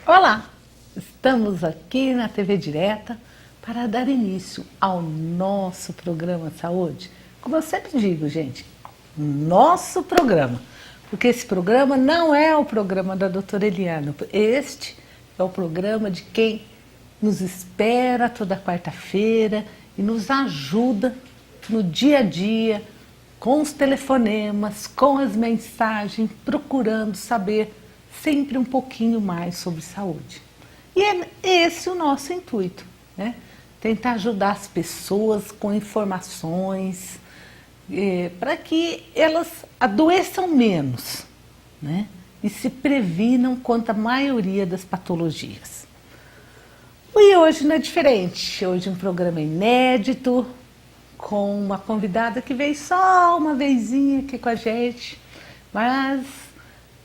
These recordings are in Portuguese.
Olá, estamos aqui na TV Direta para dar início ao nosso programa Saúde. Como eu sempre digo, gente, nosso programa, porque esse programa não é o programa da doutora Eliana, este é o programa de quem nos espera toda quarta-feira e nos ajuda no dia a dia, com os telefonemas, com as mensagens, procurando saber sempre um pouquinho mais sobre saúde. E é esse o nosso intuito, né? Tentar ajudar as pessoas com informações para que elas adoeçam menos, né? E se previnam contra a maioria das patologias. E hoje não é diferente, hoje um programa inédito, com uma convidada que veio só uma vezinha aqui com a gente, mas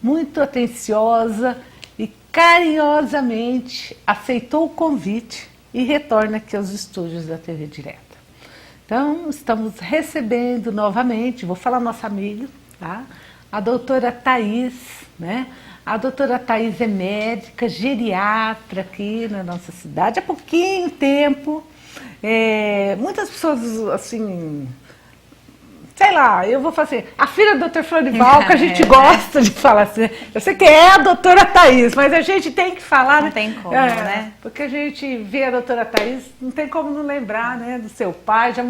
muito atenciosa e carinhosamente aceitou o convite e retorna aqui aos estúdios da TV Direta. Então, estamos recebendo novamente, vou falar nossa amiga, tá? A doutora Thaís, né? A doutora Thaís é médica, geriatra aqui na nossa cidade há pouquinho tempo. Muitas pessoas, assim, sei lá, eu vou fazer a filha do Dr. Florival, que a gente gosta de falar assim. Eu sei que é a doutora Thaís, mas a gente tem que falar. Não tem como, né? Porque a gente vê a doutora Thaís, não tem como não lembrar, né, do seu pai. Já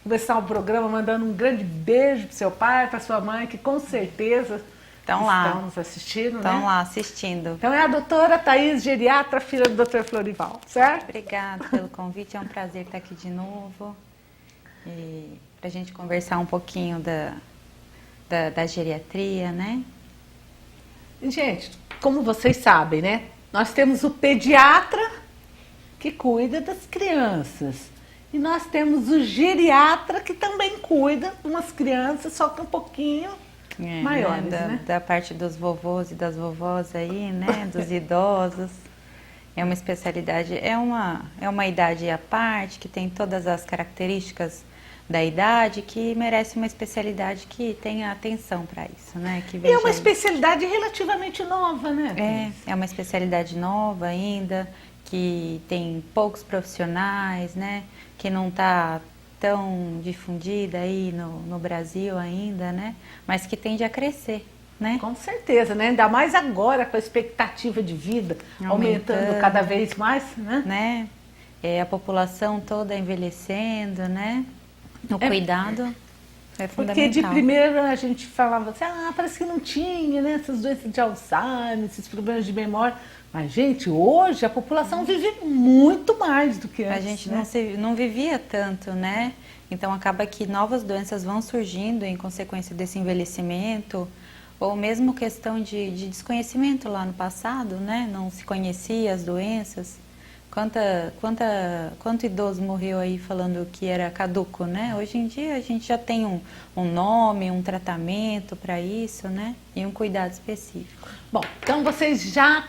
começar o programa mandando um grande beijo pro seu pai, pra sua mãe, que com certeza estão nos assistindo, Estão né? lá assistindo. Então é a doutora Thaís, geriatra, filha do Dr. Florival, certo? Obrigada pelo convite, é um prazer estar aqui de novo. E para a gente conversar um pouquinho da geriatria, né? Gente, como vocês sabem, né? Nós temos o pediatra que cuida das crianças. E nós temos o geriatra que também cuida de umas crianças, só que um pouquinho maiores, né? Da parte dos vovôs e das vovós aí, né? Dos idosos. É uma especialidade, é uma idade à parte, que tem todas as características da idade, que merece uma especialidade que tenha atenção para isso, né? Que E é uma especialidade relativamente nova, né? É uma especialidade nova ainda, que tem poucos profissionais, né? Que não está tão difundida aí no Brasil ainda, né? Mas que tende a crescer, né? Com certeza, né? Ainda mais agora com a expectativa de vida aumentando cada vez mais, né? A população toda envelhecendo, né? O cuidado é fundamental. Porque de primeiro a gente falava assim, parece que não tinha, né? Essas doenças de Alzheimer, esses problemas de memória. Mas, gente, hoje a população vive muito mais do que antes. A gente né? não vivia tanto, né? Então acaba que novas doenças vão surgindo em consequência desse envelhecimento, ou mesmo questão de desconhecimento lá no passado, né? Não se conhecia as doenças. Quanto idoso morreu aí falando que era caduco, né? Hoje em dia a gente já tem um nome, um tratamento para isso, né? E um cuidado específico. Bom, então vocês já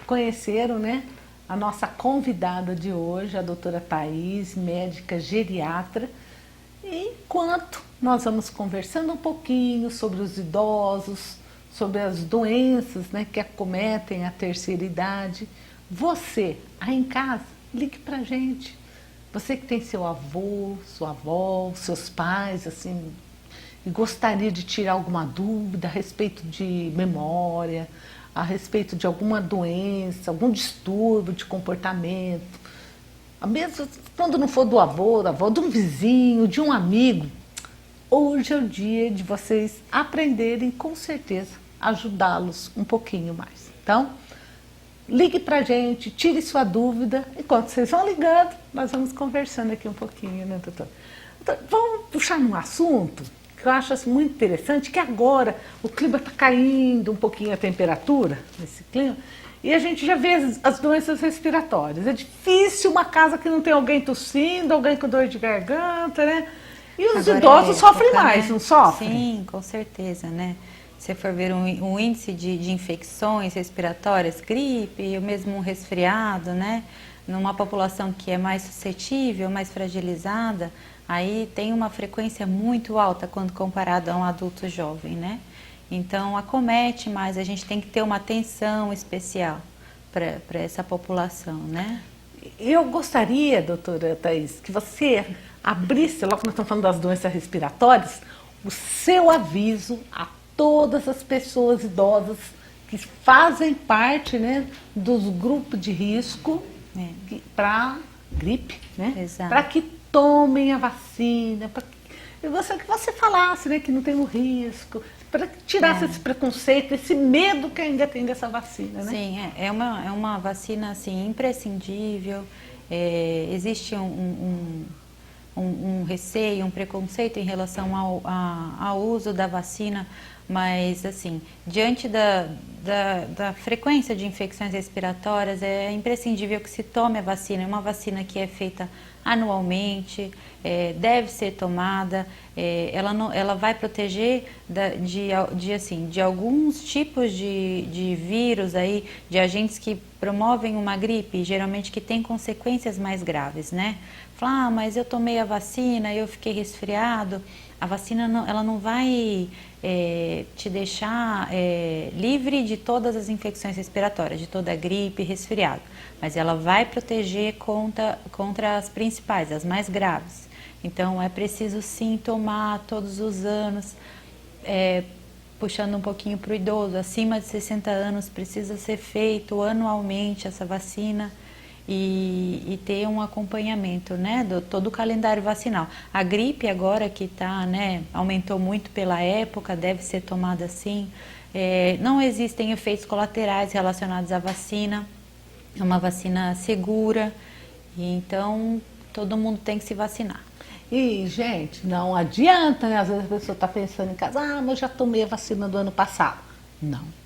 conheceram, né? A nossa convidada de hoje, a doutora Thaís, médica geriatra. E enquanto nós vamos conversando um pouquinho sobre os idosos, sobre as doenças, né, que acometem a terceira idade, você, aí em casa, ligue pra gente. Você que tem seu avô, sua avó, seus pais, assim, e gostaria de tirar alguma dúvida a respeito de memória, a respeito de alguma doença, algum distúrbio de comportamento, mesmo quando não for do avô, da avó, de um vizinho, de um amigo, hoje é o dia de vocês aprenderem, com certeza, ajudá-los um pouquinho mais. Então, ligue pra gente, tire sua dúvida. Enquanto vocês vão ligando, nós vamos conversando aqui um pouquinho, né, doutor? Então, vamos puxar num assunto que eu acho assim, muito interessante, que agora o clima está caindo um pouquinho a temperatura, nesse clima, e a gente já vê as doenças respiratórias. É difícil uma casa que não tem alguém tossindo, alguém com dor de garganta, né? E os idosos sofrem mais, não sofrem? Sim, com certeza, né? Se for ver um índice de infecções respiratórias, gripe, ou mesmo um resfriado, né? Numa população que é mais suscetível, mais fragilizada, aí tem uma frequência muito alta quando comparado a um adulto jovem, né? Então acomete mais, a gente tem que ter uma atenção especial, para essa população, né? Eu gostaria, doutora Thaís, que você abrisse, logo que nós estamos falando das doenças respiratórias, o seu aviso a todas as pessoas idosas que fazem parte, né, dos grupos de risco para gripe, né? Exato. Para que tomem a vacina. Eu gostaria que você falasse, né, que não tem o risco, para tirar esse preconceito, esse medo que ainda tem dessa vacina, né? Sim, é uma vacina assim, imprescindível. Existe um receio, um preconceito em relação ao uso da vacina, mas assim, diante da frequência de infecções respiratórias, é imprescindível que se tome a vacina. É uma vacina que é feita anualmente, deve ser tomada, ela vai proteger de alguns tipos de vírus aí, de agentes que promovem uma gripe, geralmente que tem consequências mais graves, né? Falar, mas eu tomei a vacina, eu fiquei resfriado. A vacina ela não vai te deixar livre de todas as infecções respiratórias, de toda a gripe e resfriado, mas ela vai proteger contra as principais, as mais graves. Então é preciso sim tomar todos os anos, puxando um pouquinho para o idoso, acima de 60 anos precisa ser feito anualmente essa vacina. E ter um acompanhamento, né, todo o calendário vacinal. A gripe agora que está, né, aumentou muito pela época, deve ser tomada assim. Não existem efeitos colaterais relacionados à vacina, é uma vacina segura, então todo mundo tem que se vacinar. E, gente, não adianta, né? Às vezes a pessoa está pensando em casa, mas eu já tomei a vacina do ano passado. Não.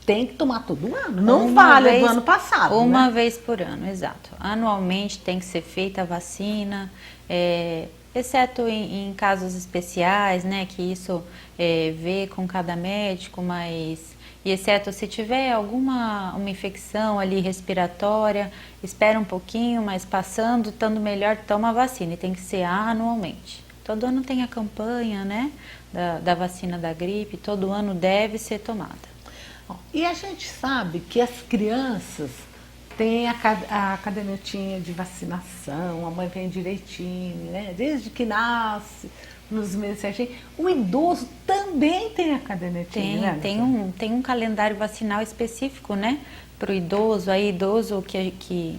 Tem que tomar todo ano, não vale do ano passado. Uma vez por ano, exato. Anualmente tem que ser feita a vacina, exceto em casos especiais, né, que isso vê com cada médico, e exceto se tiver uma infecção ali respiratória, espera um pouquinho, mas passando, estando melhor, toma a vacina, e tem que ser anualmente. Todo ano tem a campanha, né, da vacina da gripe, todo ano deve ser tomada. E a gente sabe que as crianças têm a cadernetinha de vacinação, a mãe vem direitinho, né? Desde que nasce, nos meses certinhos. O idoso também tem a cadernetinha, né? Tem um calendário vacinal específico, né? Para o idoso, idoso que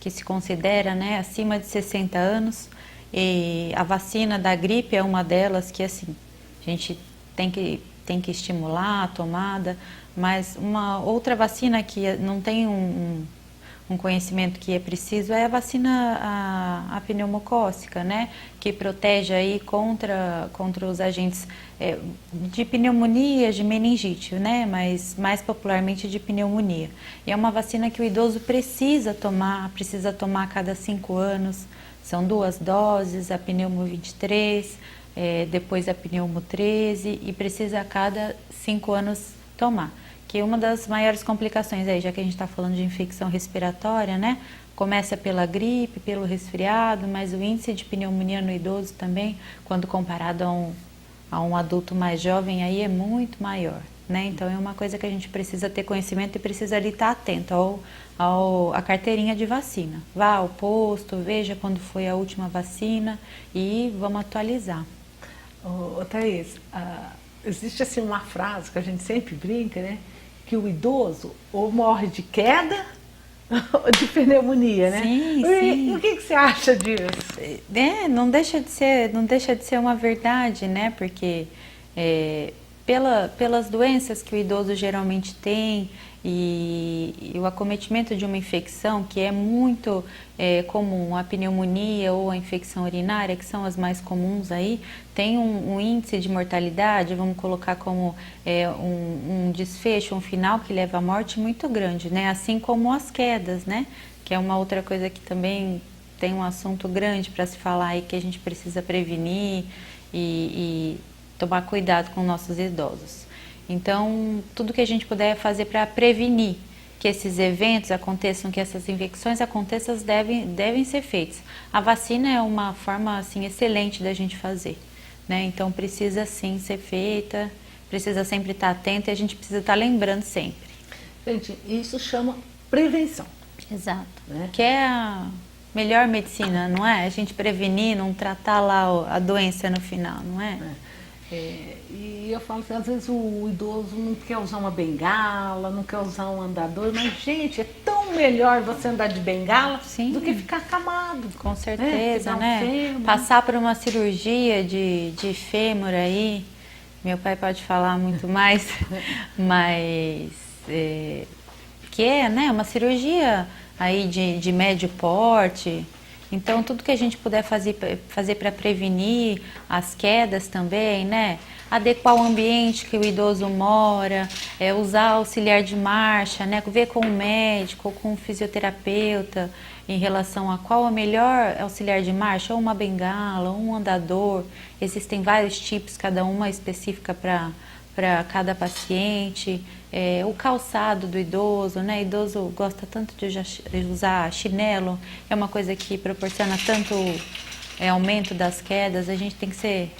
se considera, né, acima de 60 anos. E a vacina da gripe é uma delas que, assim, a gente tem que estimular a tomada. Mas uma outra vacina que não tem um conhecimento que é preciso é a vacina a pneumocócica, né? Que protege aí contra os agentes de pneumonia, de meningite, né? Mas mais popularmente de pneumonia. E é uma vacina que o idoso precisa tomar a cada 5 anos. São 2 doses, a pneumo 23, depois a pneumo 13 e precisa a cada 5 anos tomar. Que uma das maiores complicações aí, já que a gente está falando de infecção respiratória, né? Começa pela gripe, pelo resfriado, mas o índice de pneumonia no idoso também, quando comparado a um adulto mais jovem, aí é muito maior, né? Então é uma coisa que a gente precisa ter conhecimento e precisa ali estar atento à carteirinha de vacina. Vá ao posto, veja quando foi a última vacina e vamos atualizar. Thaís, existe assim uma frase que a gente sempre brinca, né? Que o idoso ou morre de queda ou de pneumonia, né? Sim. E o que você acha disso? Não deixa de ser uma verdade, né? Porque pelas doenças que o idoso geralmente tem e o acometimento de uma infecção que é muito comum, a pneumonia ou a infecção urinária, que são as mais comuns aí, tem um índice de mortalidade, vamos colocar como um desfecho, um final que leva à morte muito grande, né? Assim como as quedas, né? Que é uma outra coisa que também tem um assunto grande para se falar aí, que a gente precisa prevenir e tomar cuidado com nossos idosos. Então, tudo que a gente puder fazer para prevenir que esses eventos aconteçam, que essas infecções aconteçam, devem ser feitos. A vacina é uma forma assim, excelente da gente fazer, né? Então, precisa sim ser feita, precisa sempre estar atenta e a gente precisa estar lembrando sempre. Gente, isso chama prevenção. Exato. Né? Que é a melhor medicina, não é? A gente prevenir, não tratar lá a doença no final, não é? E eu falo assim, às vezes o idoso não quer usar uma bengala, não quer usar um andador, mas, gente, é tão melhor você andar de bengala Sim. do que ficar acamado. Com certeza, né? Fêmur. Passar por uma cirurgia de fêmur aí, meu pai pode falar muito mais, mas que é, né, uma cirurgia aí de médio porte. Então, tudo que a gente puder fazer para prevenir as quedas também, né? Adequar o ambiente que o idoso mora, usar auxiliar de marcha, né? Ver com o médico, com o fisioterapeuta, em relação a qual é o melhor auxiliar de marcha, ou uma bengala, ou um andador. Existem vários tipos, cada uma específica para cada paciente. O calçado do idoso, né? O idoso gosta tanto de usar chinelo, é uma coisa que proporciona tanto aumento das quedas. A gente tem que ser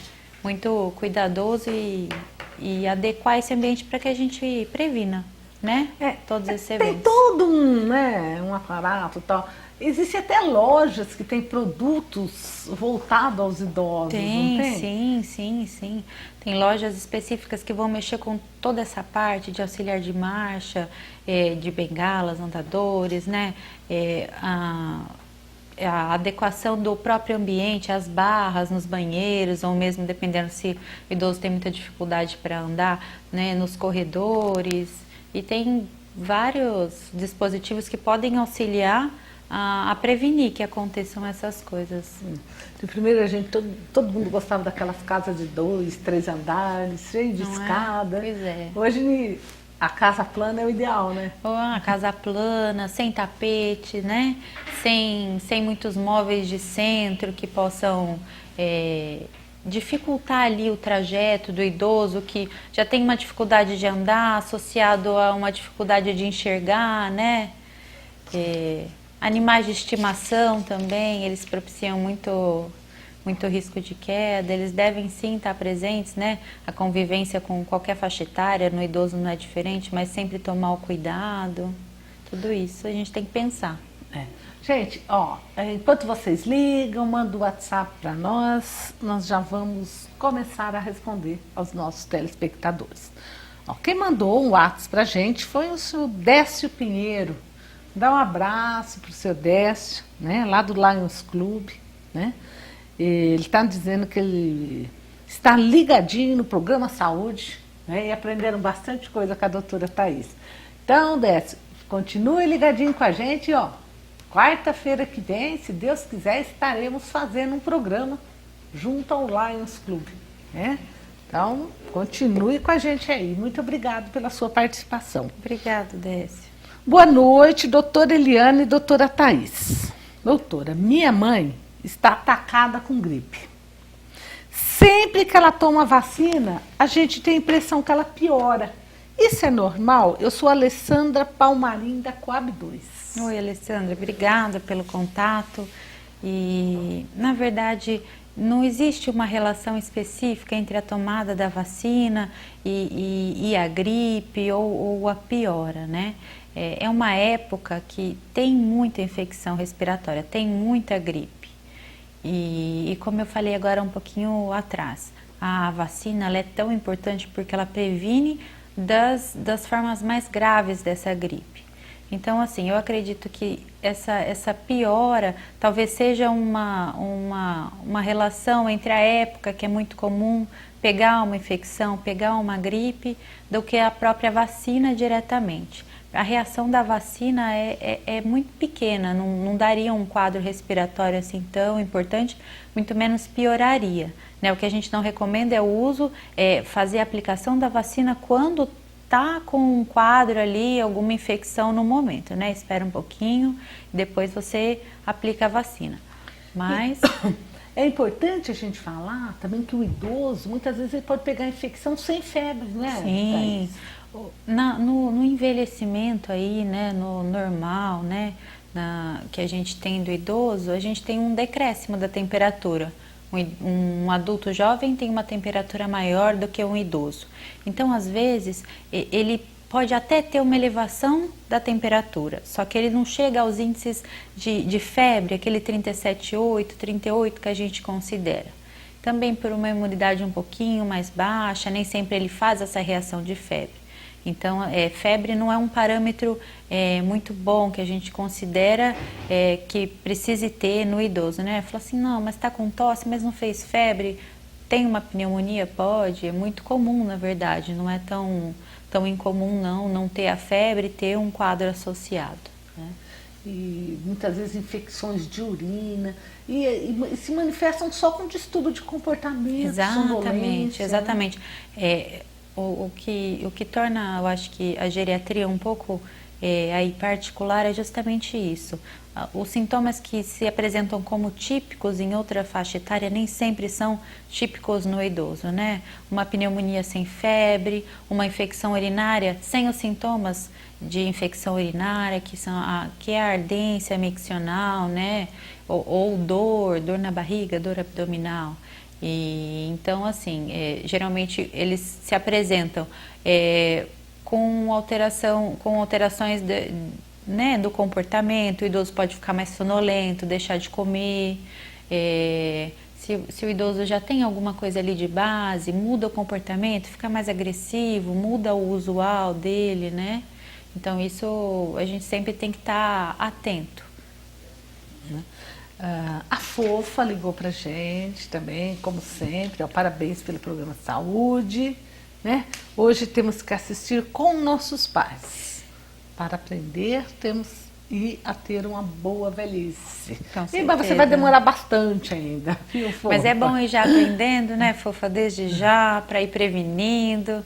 muito cuidadoso e adequar esse ambiente para que a gente previna, né? Todos esses eventos. Tem todo um aparato e tal. Existem até lojas que têm produtos voltados aos idosos, não tem? Sim. Tem lojas específicas que vão mexer com toda essa parte de auxiliar de marcha, de bengalas, andadores, né? A adequação do próprio ambiente, as barras nos banheiros, ou mesmo dependendo se o idoso tem muita dificuldade para andar, né? Nos corredores. E tem vários dispositivos que podem auxiliar a prevenir que aconteçam essas coisas. Primeiro, todo mundo gostava daquelas casas de 2, 3 andares, cheio de escada. Pois é. Hoje a casa plana é o ideal, né? A casa plana, sem tapete, né? Sem muitos móveis de centro que possam dificultar ali o trajeto do idoso que já tem uma dificuldade de andar, associado a uma dificuldade de enxergar, né? Animais de estimação também, eles propiciam muito risco de queda, eles devem sim estar presentes, né? A convivência com qualquer faixa etária, no idoso não é diferente, mas sempre tomar o cuidado, tudo isso a gente tem que pensar. Gente, enquanto vocês ligam, mandam o WhatsApp para nós já vamos começar a responder aos nossos telespectadores. Quem mandou um WhatsApp para a gente foi o senhor Décio Pinheiro. Dá um abraço para o seu Décio, né, lá do Lions Club, né? Ele está dizendo que ele está ligadinho no programa Saúde, né, e aprenderam bastante coisa com a doutora Thaís. Então, Décio, continue ligadinho com a gente, quarta-feira que vem, se Deus quiser, estaremos fazendo um programa junto ao Lions Club, né? Então, continue com a gente aí. Muito obrigado pela sua participação. Obrigada, Décio. Boa noite, doutora Eliane e doutora Thaís. Doutora, minha mãe está atacada com gripe. Sempre que ela toma vacina, a gente tem a impressão que ela piora. Isso é normal? Eu sou a Alessandra Palmarim, da Coab 2. Oi, Alessandra, obrigada pelo contato. E, na verdade, não existe uma relação específica entre a tomada da vacina e a gripe ou a piora, né? É uma época que tem muita infecção respiratória, tem muita gripe. E como eu falei agora um pouquinho atrás, a vacina ela é tão importante porque ela previne das formas mais graves dessa gripe. Então, assim, eu acredito que essa piora talvez seja uma relação entre a época, que é muito comum pegar uma infecção, pegar uma gripe, do que a própria vacina diretamente. A reação da vacina é muito pequena, não daria um quadro respiratório assim tão importante, muito menos pioraria, né? O que a gente não recomenda é o uso, fazer a aplicação da vacina quando está com um quadro ali, alguma infecção no momento, né? Espera um pouquinho, depois você aplica a vacina. Mas é importante a gente falar também que o idoso, muitas vezes ele pode pegar infecção sem febre, né? Sim. No envelhecimento aí, né, no normal, né, que a gente tem do idoso, a gente tem um decréscimo da temperatura. Um adulto jovem tem uma temperatura maior do que um idoso. Então, às vezes, ele pode até ter uma elevação da temperatura, só que ele não chega aos índices de febre, aquele 37,8, 38 que a gente considera. Também por uma imunidade um pouquinho mais baixa, nem sempre ele faz essa reação de febre. Então, febre não é um parâmetro muito bom que a gente considera que precise ter no idoso, né? Fala assim, não, mas está com tosse, mas não fez febre, tem uma pneumonia? Pode, é muito comum, na verdade, não é tão incomum não ter a febre e ter um quadro associado, né? E muitas vezes infecções de urina, e se manifestam só com distúrbio de comportamento, Exatamente, sonolência, exatamente. O que torna, eu acho que a geriatria um pouco aí particular é justamente isso. Os sintomas que se apresentam como típicos em outra faixa etária nem sempre são típicos no idoso, né? Uma pneumonia sem febre, uma infecção urinária sem os sintomas de infecção urinária, que é a ardência miccional, né? Ou dor na barriga, dor abdominal. E, então, assim, geralmente eles se apresentam com alterações né, do comportamento. O idoso pode ficar mais sonolento, deixar de comer. Se o idoso já tem alguma coisa ali de base, muda o comportamento, fica mais agressivo, muda o usual dele, né? Então, isso a gente sempre tem que estar atento. A Fofa ligou pra gente também, como sempre, ó, parabéns pelo programa Saúde, né? Hoje temos que assistir com nossos pais. Para aprender, temos a ter uma boa velhice. Mas você vai demorar bastante ainda, viu, Fofa? Mas é bom ir já aprendendo, né, Fofa, desde já, para ir prevenindo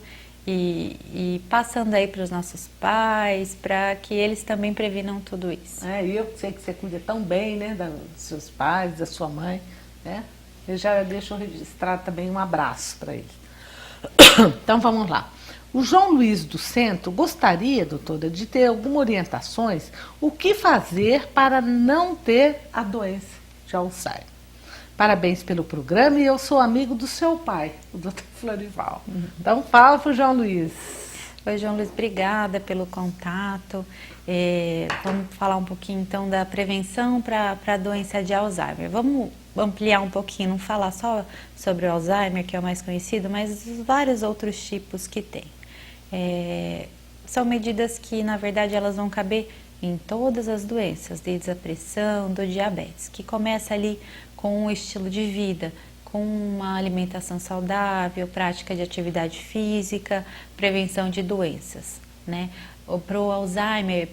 e passando aí para os nossos pais, para que eles também previnam tudo isso. E eu sei que você cuida tão bem, né, dos seus pais, da sua mãe, né? Eu já deixo registrar também um abraço para eles. Então vamos lá. O João Luiz do Centro gostaria, doutora, de ter algumas orientações o que fazer para não ter a doença de Alzheimer. Parabéns pelo programa e eu sou amigo do seu pai, o doutor Florival. Então fala para o João Luiz. Oi, João Luiz, obrigada pelo contato. Vamos falar um pouquinho então da prevenção para a doença de Alzheimer. Vamos ampliar um pouquinho, não falar só sobre o Alzheimer, que é o mais conhecido, mas os vários outros tipos que tem. São medidas que, na verdade, elas vão caber em todas as doenças, desde a pressão, do diabetes, que começa ali com um estilo de vida, com uma alimentação saudável, prática de atividade física, prevenção de doenças, né? Para o Alzheimer,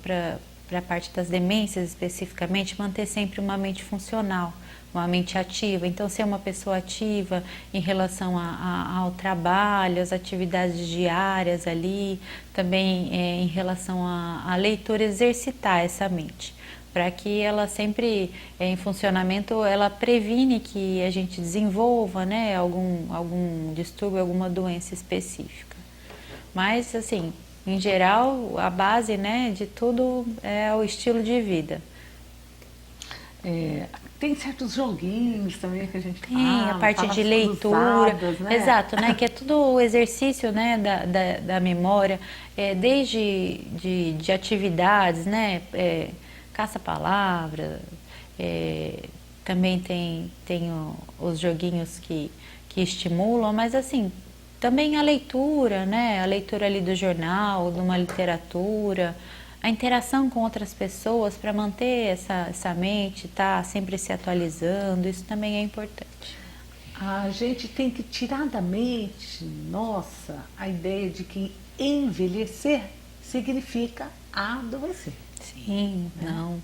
para a parte das demências especificamente, manter sempre uma mente funcional, uma mente ativa. Então, ser uma pessoa ativa em relação ao trabalho, às atividades diárias ali, também em relação à leitura, exercitar essa mente, para que ela sempre, em funcionamento, ela previne que a gente desenvolva, né, algum distúrbio, alguma doença específica. Mas, assim, em geral, a base, né, de tudo é o estilo de vida. Tem certos joguinhos também que a gente fala. Tem a parte de leitura, cruzadas, né? Exato, né? Que é tudo o exercício, né, da memória, desde de atividades, né? Caça-palavra, também tem os joguinhos que estimulam, mas assim, também a leitura, né? A leitura ali do jornal, de uma literatura, a interação com outras pessoas para manter essa mente, tá sempre se atualizando, isso também é importante. A gente tem que tirar da mente, nossa, a ideia de que envelhecer significa adoecer. Sim, não.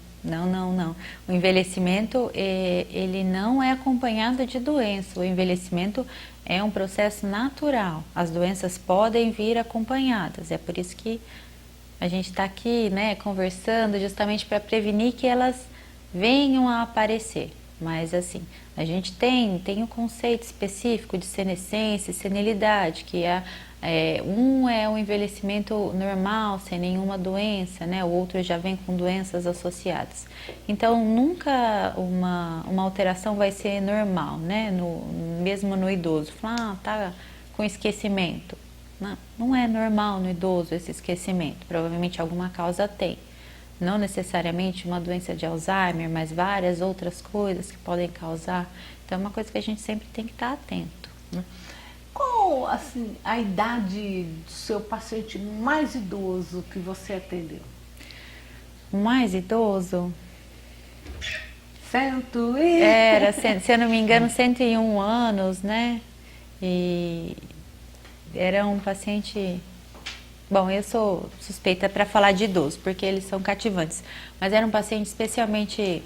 O envelhecimento, ele não é acompanhado de doença. O envelhecimento é um processo natural. As doenças podem vir acompanhadas. É por isso que a gente está aqui, né, conversando justamente para prevenir que elas venham a aparecer. Mas assim, a gente tem um conceito específico de senescência e senilidade, que um é o envelhecimento normal, sem nenhuma doença, né? O outro já vem com doenças associadas. Então, nunca uma alteração vai ser normal, né? Mesmo no idoso. Falar, tá com esquecimento. não é normal no idoso esse esquecimento, provavelmente alguma causa tem. Não necessariamente uma doença de Alzheimer, mas várias outras coisas que podem causar. Então é uma coisa que a gente sempre tem que estar atento, né? Qual, assim, a idade do seu paciente mais idoso que você atendeu? O mais idoso Cento e... era, se eu não me engano, 101 anos, né? E era um paciente... Bom, eu sou suspeita para falar de idoso, porque eles são cativantes. Mas era um paciente especialmente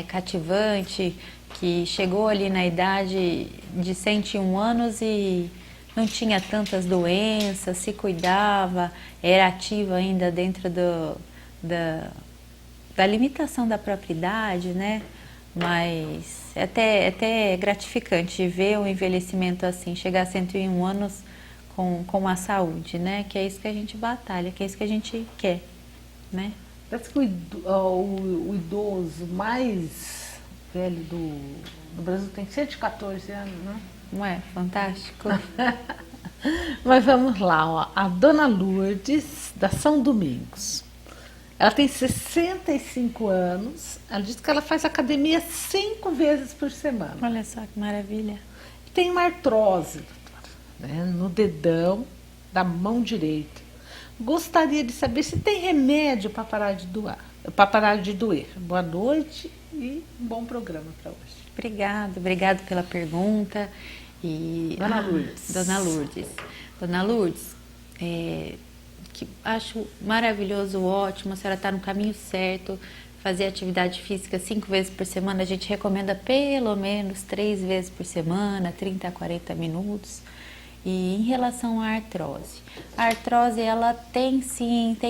cativante, que chegou ali na idade de 101 anos e não tinha tantas doenças, se cuidava, era ativo ainda dentro da limitação da própria idade, né? Mas é até gratificante ver o envelhecimento assim, chegar a 101 anos com a saúde, né? Que é isso que a gente batalha, que é isso que a gente quer, né? Parece que o idoso mais velho do Brasil tem 114 anos, né? Não é fantástico? Mas vamos lá, ó. A Dona Lourdes, da São Domingos. Ela tem 65 anos. Ela diz que ela faz academia 5 vezes por semana. Olha só que maravilha. Tem uma artrose, doutora, né, no dedão da mão direita. Gostaria de saber se tem remédio para parar de doer. Boa noite e um bom programa para hoje. Obrigado pela pergunta. E, Dona Lourdes. Dona Lourdes, que acho maravilhoso, ótimo, a senhora está no caminho certo. Fazer atividade física 5 vezes por semana, a gente recomenda pelo menos 3 vezes por semana, 30 a 40 minutos. E em relação à a artrose ela tem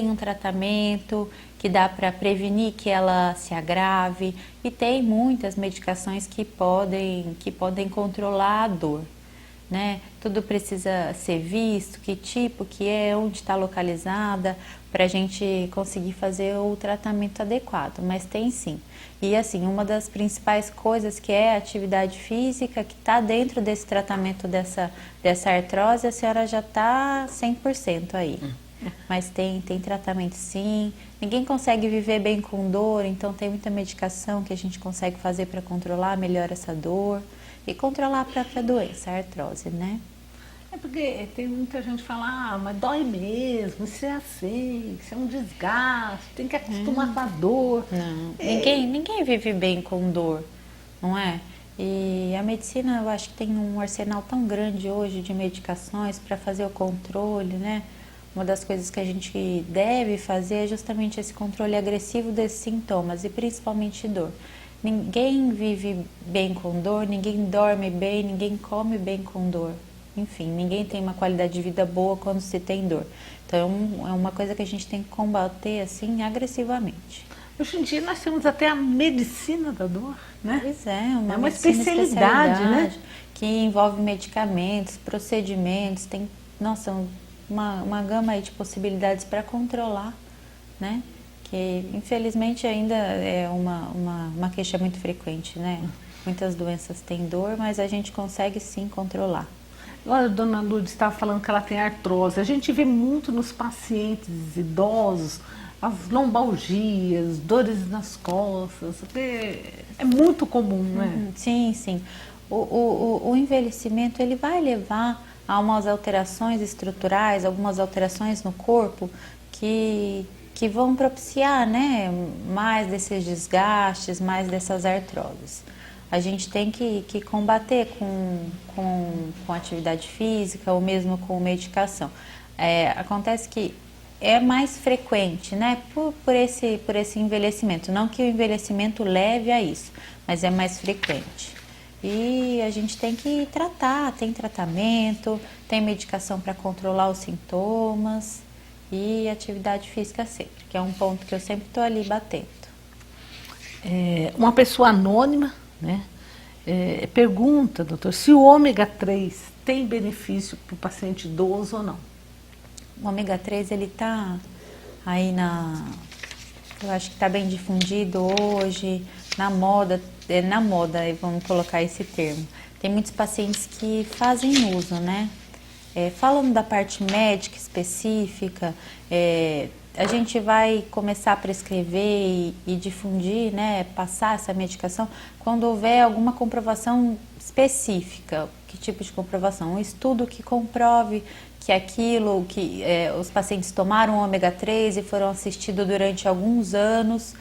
um tratamento que dá para prevenir que ela se agrave e tem muitas medicações que podem controlar a dor, né? Tudo precisa ser visto, que tipo que é, onde está localizada, para a gente conseguir fazer o tratamento adequado, mas tem sim. E assim, uma das principais coisas que é a atividade física, que está dentro desse tratamento dessa artrose, a senhora já está 100% aí. Mas tem tratamento sim, ninguém consegue viver bem com dor, então tem muita medicação que a gente consegue fazer para controlar melhor essa dor e controlar a própria doença, a artrose, né? É porque tem muita gente que fala, mas dói mesmo, isso é assim, isso é um desgaste, tem que acostumar com a dor. Não, ninguém vive bem com dor, não é? E a medicina, eu acho que tem um arsenal tão grande hoje de medicações para fazer o controle, né? Uma das coisas que a gente deve fazer é justamente esse controle agressivo desses sintomas e principalmente dor. Ninguém vive bem com dor, ninguém dorme bem, ninguém come bem com dor. Enfim, ninguém tem uma qualidade de vida boa quando se tem dor. Então é uma coisa que a gente tem que combater assim agressivamente. Hoje em dia nós temos até a medicina da dor, né? Pois é, uma especialidade, né? Que envolve medicamentos, procedimentos, tem, nossa, uma gama aí de possibilidades para controlar, né? Que infelizmente ainda é uma queixa muito frequente, né? Muitas doenças têm dor, mas a gente consegue sim controlar. Agora a Dona Lourdes estava falando que ela tem artrose. A gente vê muito nos pacientes idosos as lombalgias, dores nas costas. É muito comum, né? Sim, sim. O envelhecimento ele vai levar a umas alterações estruturais, algumas alterações no corpo que vão propiciar, né, mais desses desgastes, mais dessas artroses. A gente tem que combater com atividade física ou mesmo com medicação. Acontece que é mais frequente, né, por esse envelhecimento. Não que o envelhecimento leve a isso, mas é mais frequente. E a gente tem que tratar, tem tratamento, tem medicação para controlar os sintomas e atividade física sempre, que é um ponto que eu sempre estou ali batendo. Uma pessoa anônima, né, pergunta, doutor, se o ômega 3 tem benefício para o paciente idoso ou não? O ômega 3 ele está aí eu acho que está bem difundido hoje, na moda, vamos colocar esse termo. Tem muitos pacientes que fazem uso, né? Falando da parte médica específica, a gente vai começar a prescrever e difundir, né, passar essa medicação quando houver alguma comprovação específica. Que tipo de comprovação? Um estudo que comprove que aquilo que os pacientes tomaram ômega 3 e foram assistidos durante alguns anos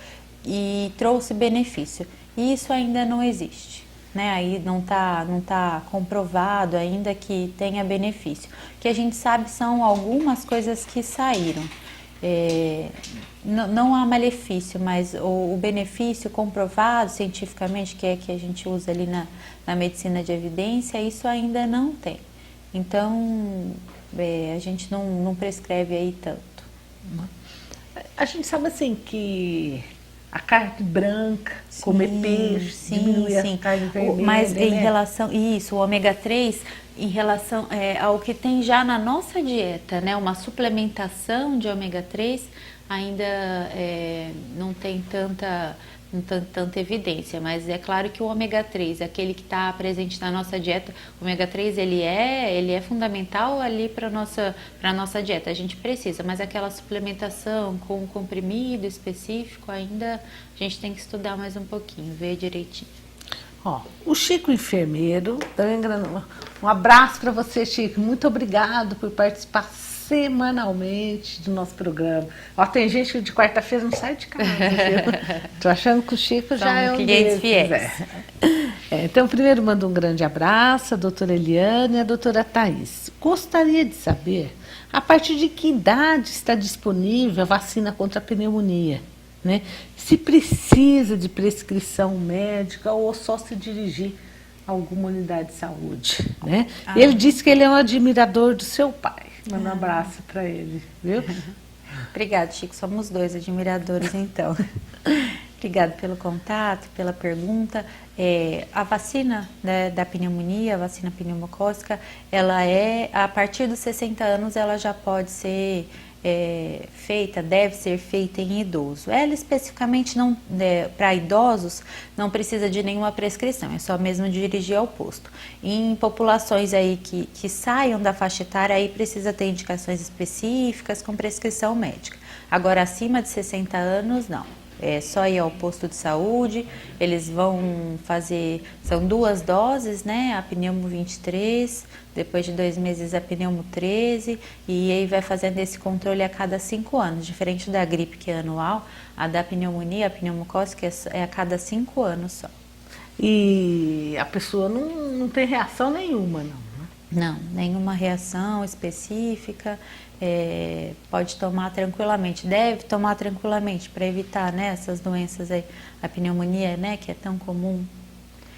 e trouxe benefício. E isso ainda não existe, né? Aí não tá comprovado ainda que tenha benefício. O que a gente sabe são algumas coisas que saíram. Não há malefício, mas o benefício comprovado cientificamente, que é que a gente usa ali na medicina de evidência, isso ainda não tem. Então, a gente não prescreve aí tanto. A gente sabe assim que a carne branca, comer peixe, diminuir a carne vermelha. Mas em né? relação, isso, o ômega 3, em relação ao que tem já na nossa dieta, né, uma suplementação de ômega 3, ainda não tem tanta evidência, mas é claro que o ômega 3, aquele que está presente na nossa dieta, o ômega 3 ele é fundamental ali para a nossa dieta, a gente precisa, mas aquela suplementação com um comprimido específico ainda a gente tem que estudar mais um pouquinho, ver direitinho. Ó, o Chico Enfermeiro, um abraço para você, Chico, muito obrigado por participar semanalmente do nosso programa. Ó, tem gente que de quarta-feira não sai de casa, viu? Tô achando que o Chico já é um clientes fiéis. Então, primeiro mando um grande abraço à doutora Eliane e à doutora Thaís. Gostaria de saber a partir de que idade está disponível a vacina contra a pneumonia, né? Se precisa de prescrição médica ou só se dirigir a alguma unidade de saúde, né? Ele disse que ele é um admirador do seu pai. Manda um abraço para ele, viu? Obrigada, Chico. Somos dois admiradores, então. Obrigada pelo contato, pela pergunta. A vacina, né, da pneumonia, a vacina pneumocócica, ela a partir dos 60 anos, ela já pode ser feita, deve ser feita em idoso. Ela especificamente para idosos não precisa de nenhuma prescrição, é só mesmo dirigir ao posto. Em populações aí que saiam da faixa etária, aí precisa ter indicações específicas com prescrição médica. Agora, acima de 60 anos, não. É só ir ao posto de saúde, eles vão fazer, são 2 doses, né? A pneumo 23, depois de 2 meses a pneumo 13, e aí vai fazendo esse controle a cada 5 anos, diferente da gripe que é anual, a da pneumonia, a pneumocócica é a cada 5 anos só. E a pessoa não tem reação nenhuma, não, né? Não, nenhuma reação específica. Pode tomar tranquilamente, deve tomar tranquilamente para evitar, né, essas doenças aí, a pneumonia, né, que é tão comum.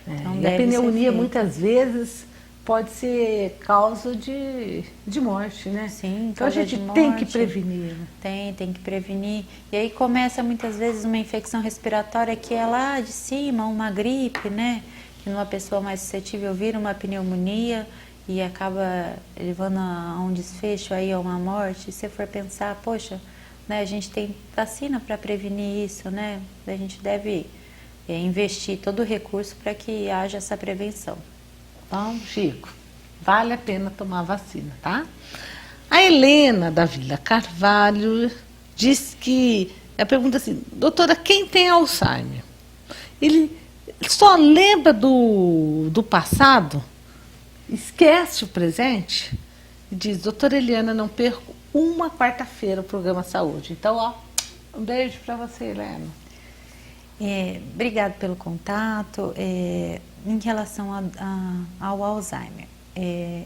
Então, e a pneumonia muitas vezes pode ser causa de morte, né? Sim, então a gente tem que prevenir. Né? Tem que prevenir. E aí começa muitas vezes uma infecção respiratória que é lá de cima, uma gripe, né? Que numa pessoa mais suscetível vira uma pneumonia e acaba levando a um desfecho aí, a uma morte. E se for pensar, poxa, né, a gente tem vacina para prevenir isso, né? A gente deve investir todo o recurso para que haja essa prevenção. Então, Chico, vale a pena tomar vacina, tá? A Helena da Vila Carvalho diz que, ela pergunta assim, doutora, quem tem Alzheimer? Ele só lembra do passado? Esquece o presente e diz, doutora Eliana, não perco uma quarta-feira o programa Saúde. Então, ó, um beijo para você, Helena. Obrigada pelo contato. Em relação ao Alzheimer,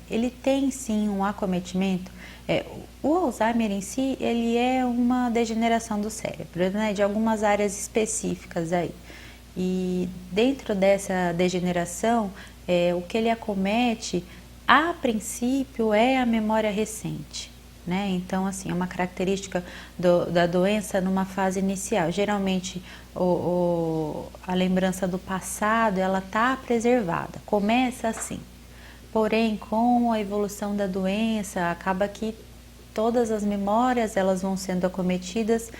ele tem sim um acometimento. O Alzheimer em si, ele é uma degeneração do cérebro, né, de algumas áreas específicas aí. E dentro dessa degeneração, o que ele acomete, a princípio, é a memória recente, né? Então, assim, é uma característica da doença numa fase inicial. Geralmente, a lembrança do passado, ela está preservada, começa assim. Porém, com a evolução da doença, acaba que todas as memórias, elas vão sendo acometidas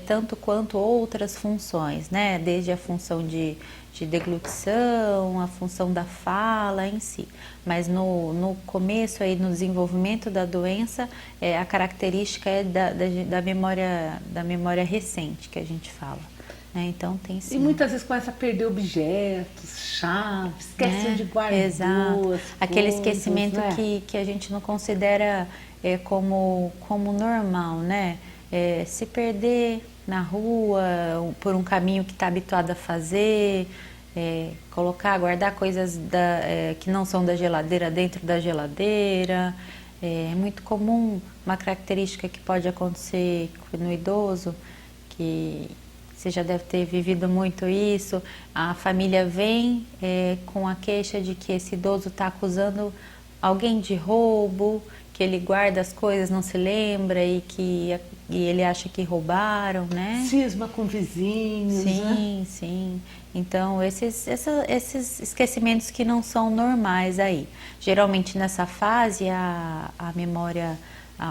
tanto quanto outras funções, né? Desde a função de deglutição, a função da fala em si. Mas no começo, aí, no desenvolvimento da doença, a característica é da memória recente, que a gente fala. Né? Então, tem sim. E muitas vezes começa a perder objetos, chaves, esquece de guardar. Exato. Aquele esquecimento, né? que a gente não considera como normal, né? Se perder na rua, por um caminho que está habituado a fazer, guardar coisas que não são da geladeira dentro da geladeira. É muito comum, uma característica que pode acontecer no idoso, que você já deve ter vivido muito isso, a família vem com a queixa de que esse idoso está acusando alguém de roubo, que ele guarda as coisas, não se lembra e ele acha que roubaram, né? Cisma com vizinhos, sim, né? Sim. Então, esses esquecimentos que não são normais aí. Geralmente nessa fase, a memória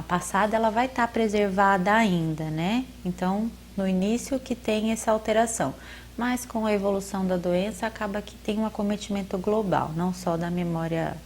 passada, ela vai estar preservada ainda, né? Então, no início que tem essa alteração. Mas com a evolução da doença, acaba que tem um acometimento global, não só da memória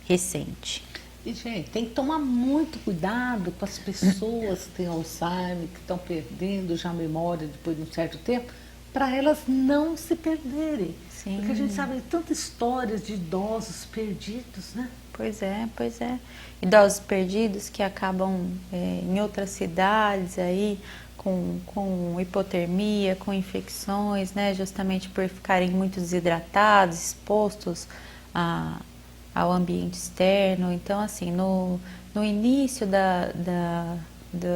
recente. E, gente, tem que tomar muito cuidado com as pessoas que têm Alzheimer, que estão perdendo já a memória depois de um certo tempo, para elas não se perderem. Sim. Porque a gente sabe de tantas histórias de idosos perdidos, né? Pois é. Idosos perdidos que acabam em outras cidades aí, com hipotermia, com infecções, né? Justamente por ficarem muito desidratados, expostos ao ambiente externo. Então, assim, no início da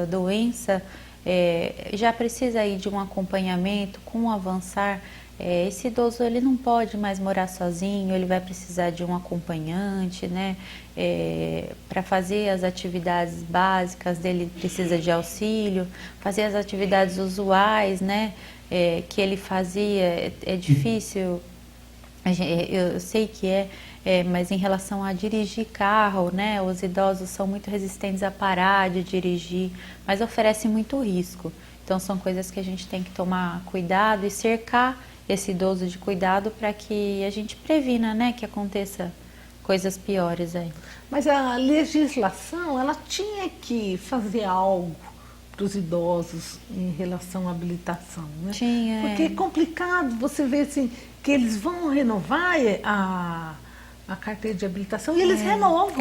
doença, já precisa aí de um acompanhamento com o avançar. Esse idoso, ele não pode mais morar sozinho, ele vai precisar de um acompanhante, né? Para fazer as atividades básicas dele, precisa de auxílio, fazer as atividades usuais, né? Que ele fazia, é difícil. Eu sei que mas em relação a dirigir carro, né, os idosos são muito resistentes a parar de dirigir, mas oferece muito risco. Então são coisas que a gente tem que tomar cuidado e cercar esse idoso de cuidado para que a gente previna, né, que aconteça coisas piores aí. Mas a legislação, ela tinha que fazer algo para os idosos em relação à habilitação, né? Tinha. Porque é complicado você ver assim, que eles vão renovar a carteira de habilitação e eles renovam.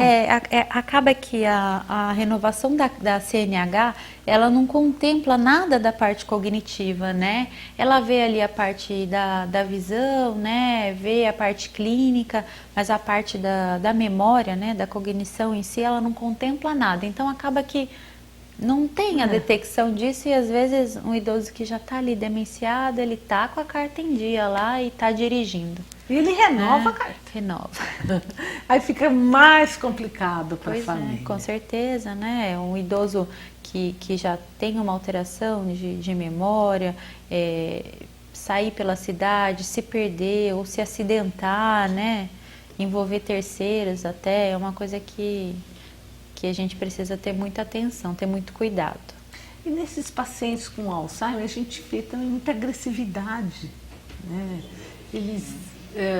Acaba que a renovação da CNH, ela não contempla nada da parte cognitiva, né? Ela vê ali a parte da visão, né? Vê a parte clínica, mas a parte da memória, né? Da cognição em si, ela não contempla nada. Então, acaba que não tem a detecção disso e às vezes um idoso que já está ali demenciado, ele está com a carta em dia lá e está dirigindo. E ele renova a carta. Renova. Aí fica mais complicado para a família. Com certeza, né? Um idoso que já tem uma alteração de memória, sair pela cidade, se perder ou se acidentar, né? Envolver terceiros até, é uma coisa que a gente precisa ter muita atenção, ter muito cuidado. E nesses pacientes com Alzheimer, a gente vê também muita agressividade, né? Eles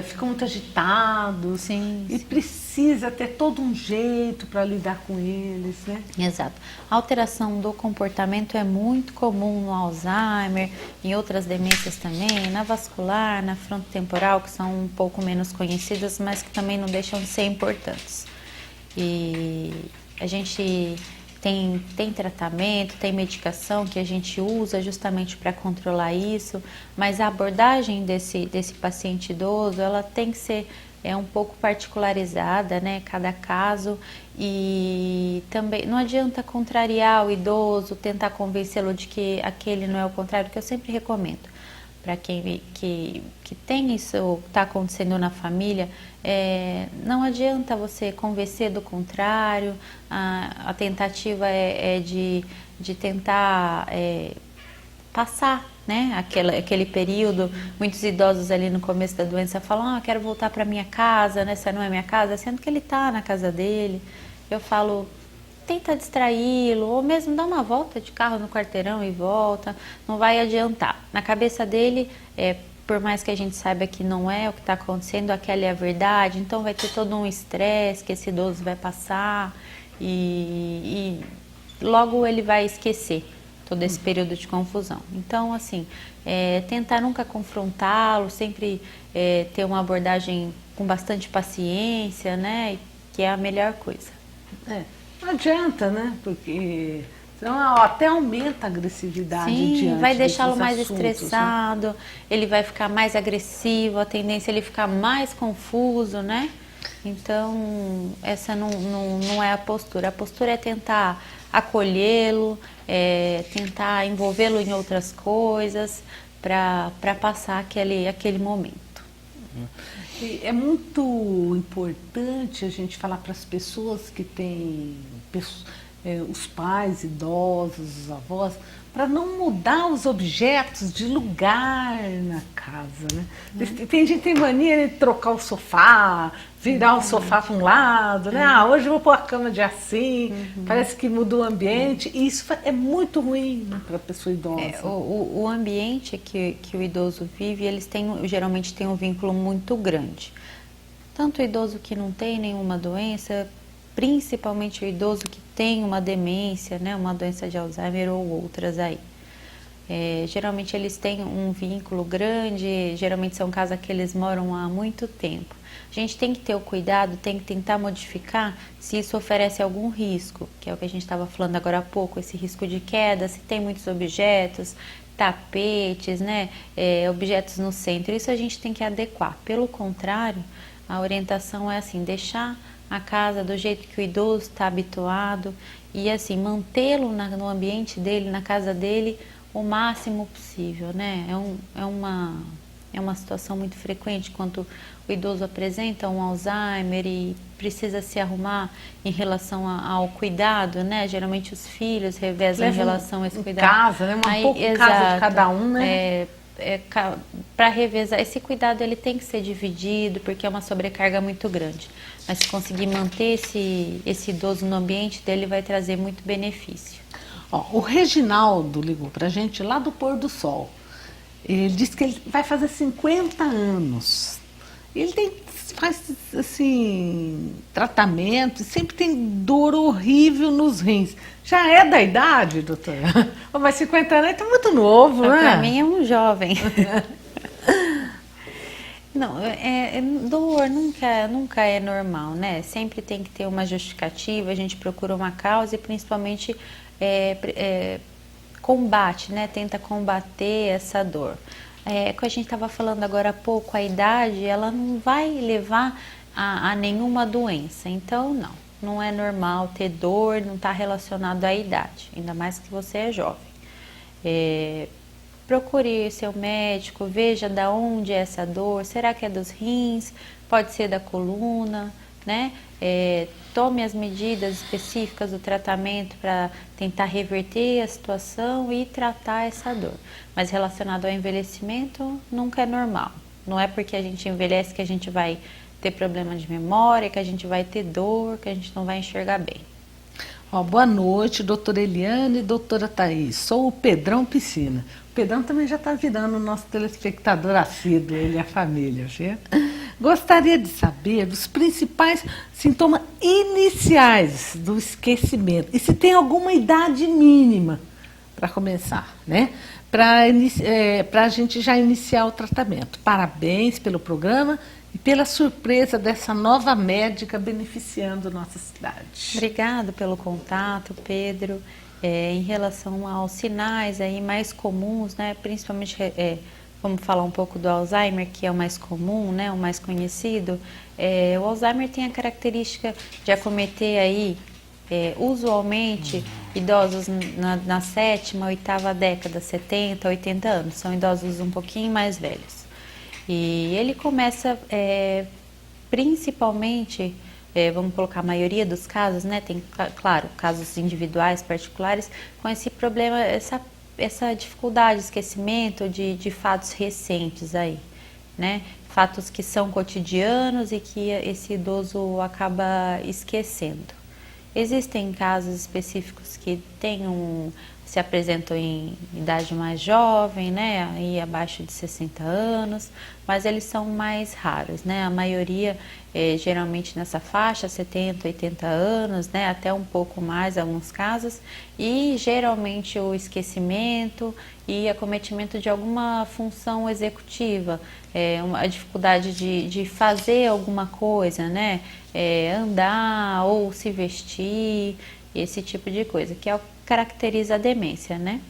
ficam muito agitados. Sim. Precisa ter todo um jeito para lidar com eles, né? Exato. A alteração do comportamento é muito comum no Alzheimer, em outras demências também, na vascular, na frontotemporal, que são um pouco menos conhecidas, mas que também não deixam de ser importantes. E a gente tem tratamento, tem medicação que a gente usa justamente para controlar isso, mas a abordagem desse paciente idoso, ela tem que ser um pouco particularizada, né? Cada caso, e também não adianta contrariar o idoso, tentar convencê-lo de que aquele não é o contrário, que eu sempre recomendo. Para quem que tem isso, está acontecendo na família, não adianta você convencer do contrário, a tentativa é de tentar passar, né, aquele período. Muitos idosos ali no começo da doença falam, quero voltar para minha casa, né, essa não é minha casa, sendo que ele está na casa dele. Eu falo, tenta distraí-lo, ou mesmo dá uma volta de carro no quarteirão e volta, não vai adiantar. Na cabeça dele, por mais que a gente saiba que não é o que está acontecendo, aquela é a verdade, então vai ter todo um estresse que esse idoso vai passar e logo ele vai esquecer todo esse período de confusão. Então, assim, tentar nunca confrontá-lo, sempre ter uma abordagem com bastante paciência, né, que é a melhor coisa. Não adianta, né, porque senão até aumenta a agressividade. Sim, vai deixá-lo mais assuntos, estressado, né? Ele vai ficar mais agressivo, a tendência é ele ficar mais confuso, né? Então, essa não é a postura. A postura é tentar acolhê-lo, tentar envolvê-lo em outras coisas para passar aquele momento. E é muito importante a gente falar para as pessoas que têm os pais idosos, os avós, para não mudar os objetos de lugar na casa, né? Tem gente que tem mania de trocar o sofá, virar o sofá para um lado, né? Hoje eu vou pôr a cama de assim, parece que mudou o ambiente, e isso é muito ruim, né, para a pessoa idosa. O ambiente que o idoso vive, geralmente tem um vínculo muito grande. Tanto o idoso que não tem nenhuma doença, principalmente o idoso que tem uma demência, né, uma doença de Alzheimer ou outras aí. Geralmente eles têm um vínculo grande, geralmente são casas que eles moram há muito tempo. A gente tem que ter o cuidado, tem que tentar modificar se isso oferece algum risco, que é o que a gente estava falando agora há pouco, esse risco de queda, se tem muitos objetos, tapetes, né, objetos no centro, isso a gente tem que adequar. Pelo contrário, a orientação é assim, deixar a casa do jeito que o idoso está habituado e assim, mantê-lo no ambiente dele, na casa dele, o máximo possível, né? É uma situação muito frequente quando o idoso apresenta um Alzheimer e precisa se arrumar em relação ao cuidado, né? Geralmente os filhos revezam em relação a esse cuidado. Casa, né? Casa de cada um, né? Para revezar, esse cuidado ele tem que ser dividido porque é uma sobrecarga muito grande. Mas se conseguir manter esse idoso no ambiente dele, vai trazer muito benefício. O Reginaldo ligou para a gente lá do Pôr do Sol. Ele disse que ele vai fazer 50 anos. Ele faz assim, tratamento, sempre tem dor horrível nos rins. Já é da idade, doutora? Mas 50 anos é muito novo, né? Para mim é um jovem. Não, dor nunca é normal, né? Sempre tem que ter uma justificativa, a gente procura uma causa e principalmente combate, né? Tenta combater essa dor. Como a gente estava falando agora há pouco, a idade, ela não vai levar a nenhuma doença. Então, não é normal ter dor, não está relacionado à idade, ainda mais que você é jovem. Procure seu médico, veja de onde é essa dor, será que é dos rins, pode ser da coluna, né? Tome as medidas específicas do tratamento para tentar reverter a situação e tratar essa dor. Mas relacionado ao envelhecimento, nunca é normal. Não é porque a gente envelhece que a gente vai ter problema de memória, que a gente vai ter dor, que a gente não vai enxergar bem. Boa noite, doutora Eliane e doutora Thaís. Sou o Pedrão Piscina. O Pedrão também já está virando o nosso telespectador assíduo, ele e a família, certo? Gostaria de saber os principais sintomas iniciais do esquecimento e se tem alguma idade mínima para começar, né? Para a gente já iniciar o tratamento. Parabéns pelo programa e pela surpresa dessa nova médica beneficiando nossa cidade. Obrigada pelo contato, Pedro. Em relação aos sinais aí mais comuns, né, principalmente vamos falar um pouco do Alzheimer, que é o mais comum, né, o mais conhecido. O Alzheimer tem a característica de acometer aí, usualmente, idosos na 7ª, 8ª década, 70, 80 anos. São idosos um pouquinho mais velhos. E ele começa principalmente, vamos colocar a maioria dos casos, né? Tem, claro, casos individuais, particulares, com esse problema, essa dificuldade de esquecimento de fatos recentes aí, né? Fatos que são cotidianos e que esse idoso acaba esquecendo. Existem casos específicos que se apresentam em idade mais jovem, né, aí abaixo de 60 anos, mas eles são mais raros, né, a maioria geralmente nessa faixa, 70, 80 anos, né, até um pouco mais em alguns casos, e geralmente o esquecimento e acometimento de alguma função executiva, a dificuldade de fazer alguma coisa, né, andar ou se vestir, esse tipo de coisa, que é o caracteriza a demência, né?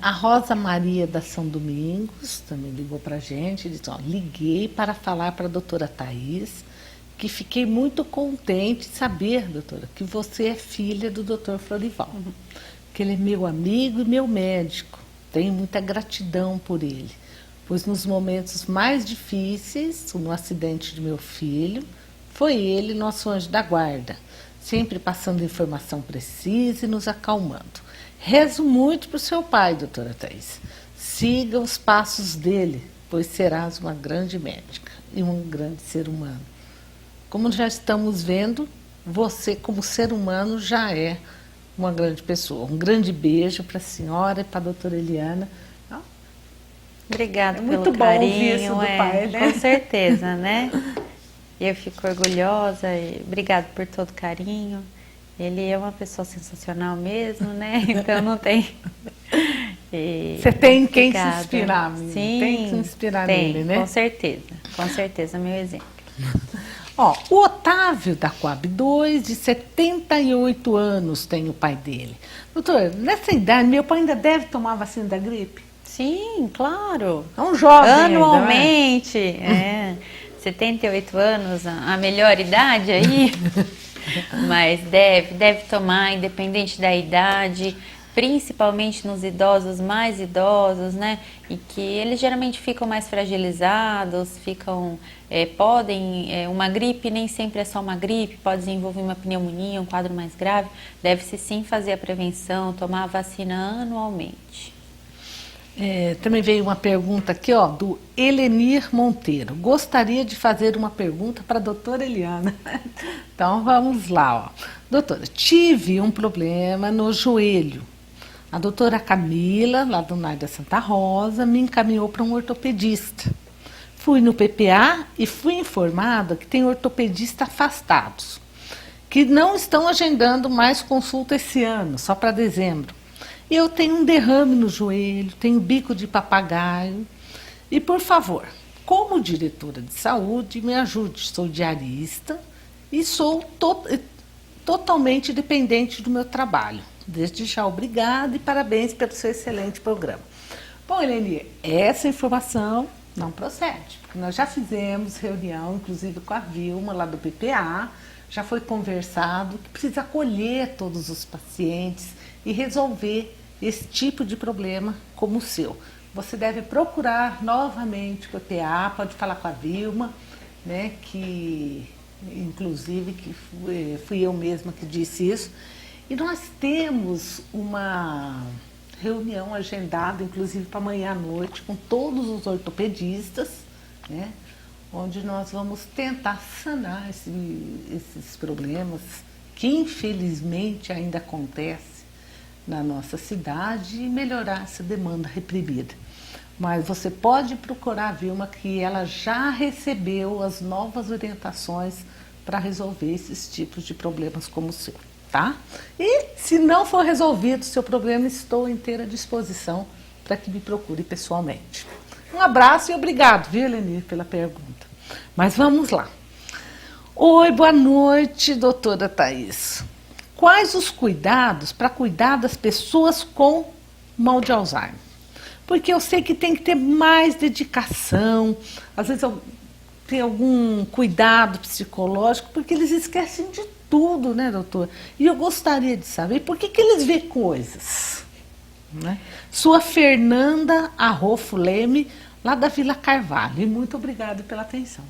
A Rosa Maria da São Domingos também ligou para a gente e disse, ó, liguei para falar para a doutora Thaís que fiquei muito contente de saber, doutora, que você é filha do doutor Florival, que ele é meu amigo e meu médico. Tenho muita gratidão por ele, pois nos momentos mais difíceis, no acidente de meu filho, foi ele nosso anjo da guarda, sempre passando informação precisa e nos acalmando. Rezo muito para o seu pai, doutora Thaís. Siga os passos dele, pois serás uma grande médica e um grande ser humano. Como já estamos vendo, você como ser humano já é uma grande pessoa. Um grande beijo para a senhora e para a doutora Eliana. Obrigada muito pelo bom carinho. Ouvir isso do pai, né? Com certeza, né? Eu fico orgulhosa e obrigado por todo o carinho. Ele é uma pessoa sensacional mesmo, né? Então não tem... Você tem quem obrigada. se inspirar, menina. Sim, Tem que se inspirar tem, nele, né? com certeza, meu exemplo. Ó, o Otávio da Coab 2, de 78 anos, tem o pai dele. Doutor, nessa idade, meu pai ainda deve tomar a vacina da gripe? Sim, claro. É um jovem anualmente, 78 anos, a melhor idade aí, mas deve tomar, independente da idade, principalmente nos idosos, mais idosos, né? E que eles geralmente ficam mais fragilizados, uma gripe nem sempre é só uma gripe, pode desenvolver uma pneumonia, um quadro mais grave. Deve-se sim fazer a prevenção, tomar a vacina anualmente. Também veio uma pergunta aqui, ó, do Helenir Monteiro. Gostaria de fazer uma pergunta para a doutora Eliana. Então vamos lá, ó. Doutora, tive um problema no joelho. A doutora Camila, lá do NAI da Santa Rosa, me encaminhou para um ortopedista. Fui no PPA e fui informada que tem ortopedistas afastados, que não estão agendando mais consulta esse ano, só para dezembro. Eu tenho um derrame no joelho, tenho bico de papagaio. E, por favor, como diretora de saúde, me ajude. Sou diarista e sou totalmente dependente do meu trabalho. Desde já, obrigada e parabéns pelo seu excelente programa. Bom, Eleni, essa informação não procede, porque nós já fizemos reunião, inclusive com a Vilma, lá do PPA, já foi conversado que precisa acolher todos os pacientes e resolver esse tipo de problema como o seu. Você deve procurar novamente o PPA, pode falar com a Vilma, né, que inclusive que fui eu mesma que disse isso. E nós temos uma reunião agendada, inclusive para amanhã à noite, com todos os ortopedistas, né, onde nós vamos tentar sanar esses problemas que infelizmente ainda acontecem na nossa cidade e melhorar essa demanda reprimida. Mas você pode procurar a Vilma, que ela já recebeu as novas orientações para resolver esses tipos de problemas como o seu, tá? E se não for resolvido o seu problema, estou à inteira disposição para que me procure pessoalmente. Um abraço e obrigado, viu, Elenir, pela pergunta. Mas vamos lá. Oi, boa noite, doutora Thaís. Quais os cuidados para cuidar das pessoas com mal de Alzheimer? Porque eu sei que tem que ter mais dedicação, às vezes tem algum cuidado psicológico, porque eles esquecem de tudo, né, doutor? E eu gostaria de saber por que eles veem coisas, né? Sua Fernanda Arrofo Leme, lá da Vila Carvalho, e muito obrigada pela atenção.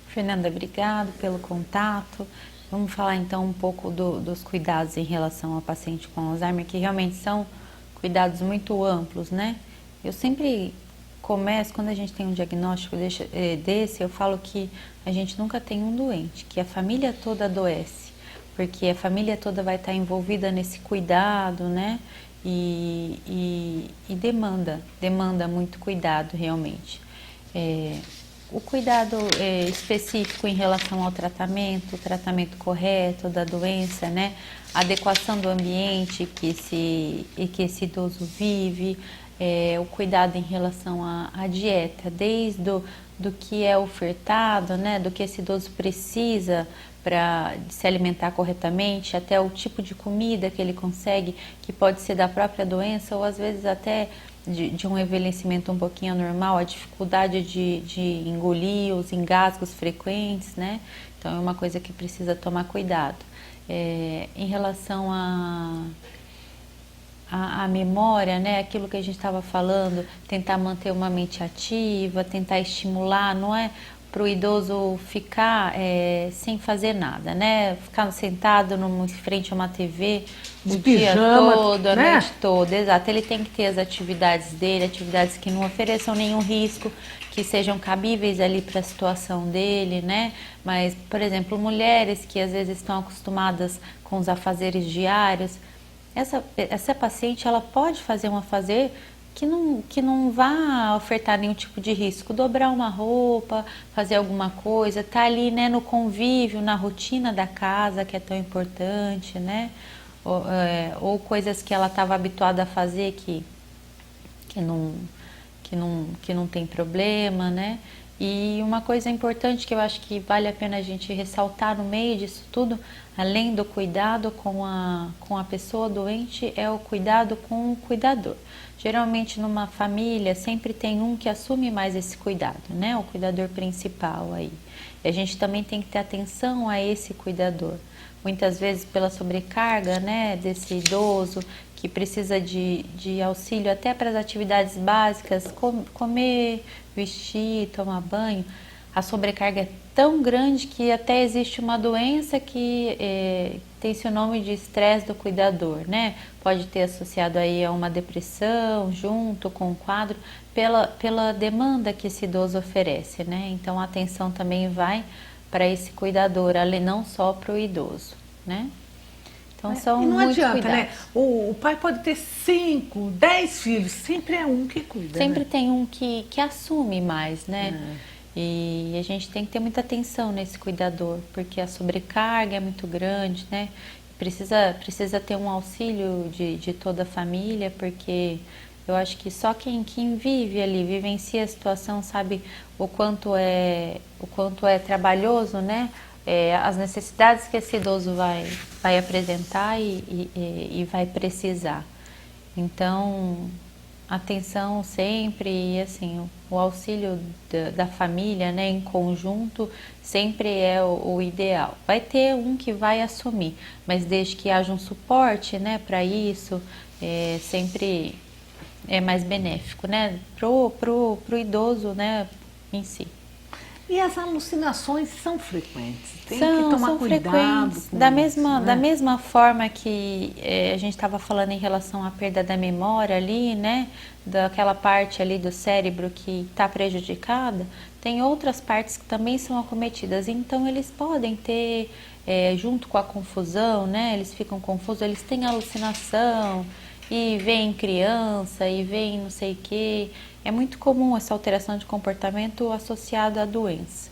Fernanda, obrigado pelo contato. Vamos falar então um pouco dos cuidados em relação ao paciente com Alzheimer, que realmente são cuidados muito amplos, né? Eu sempre começo, quando a gente tem um diagnóstico desse, eu falo que a gente nunca tem um doente, que a família toda adoece. porque a família toda vai estar envolvida nesse cuidado, né? E demanda muito cuidado realmente. O cuidado específico em relação ao tratamento, o tratamento correto da doença, né? A adequação do ambiente que esse idoso vive, o cuidado em relação à dieta, desde do que é ofertado, né? Do que esse idoso precisa para se alimentar corretamente, até o tipo de comida que ele consegue, que pode ser da própria doença ou às vezes até de um envelhecimento um pouquinho anormal, a dificuldade de engolir, os engasgos frequentes, né? Então é uma coisa que precisa tomar cuidado. Em relação à memória, né? Aquilo que a gente estava falando, tentar manter uma mente ativa, tentar estimular, não é para o idoso ficar sem fazer nada, né? Ficar sentado em frente a uma TV De o dia pijama, todo, a né? noite toda, exato. Ele tem que ter as atividades dele, atividades que não ofereçam nenhum risco, que sejam cabíveis ali para a situação dele, né? Mas, por exemplo, mulheres que às vezes estão acostumadas com os afazeres diários, essa paciente ela pode fazer um afazer que não vá ofertar nenhum tipo de risco, dobrar uma roupa, fazer alguma coisa, tá ali, né, no convívio, na rotina da casa, que é tão importante, né? Ou coisas que ela estava habituada a fazer que não tem problema, né? E uma coisa importante que eu acho que vale a pena a gente ressaltar no meio disso tudo, além do cuidado com a pessoa doente, é o cuidado com o cuidador. Geralmente numa família sempre tem um que assume mais esse cuidado, né? O cuidador principal aí. E a gente também tem que ter atenção a esse cuidador. Muitas vezes pela sobrecarga, né, desse idoso que precisa de auxílio até para as atividades básicas, comer, vestir, tomar banho, a sobrecarga é tão grande que até existe uma doença que tem seu nome de estresse do cuidador, né? Pode ter associado aí a uma depressão junto com o quadro pela demanda que esse idoso oferece, né? Então a atenção também vai para esse cuidador, além não só para o idoso, né? Então são e não muitos adianta, cuidados. né? O pai pode ter 5, 10 filhos, sempre é um que cuida, Sempre né? tem um que assume mais, né? E a gente tem que ter muita atenção nesse cuidador, porque a sobrecarga é muito grande, né? Precisa ter um auxílio de toda a família, porque eu acho que só quem vive ali, vivencia a situação, sabe o quanto é trabalhoso, né? As necessidades que esse idoso vai apresentar e vai precisar. Então, atenção sempre e assim, o auxílio da família, né, em conjunto sempre é o ideal. Vai ter um que vai assumir, mas desde que haja um suporte, né, para isso, sempre é mais benéfico, né, pro idoso, né, em si. E as alucinações são frequentes, tem que tomar São cuidado frequentes. com Da isso, mesma, né? da mesma forma que a gente estava falando em relação à perda da memória ali, né? Daquela parte ali do cérebro que está prejudicada, tem outras partes que também são acometidas. Então, eles podem ter, junto com a confusão, né? Eles ficam confusos, eles têm alucinação e veem criança e veem não sei o quê. É muito comum essa alteração de comportamento associada à doença,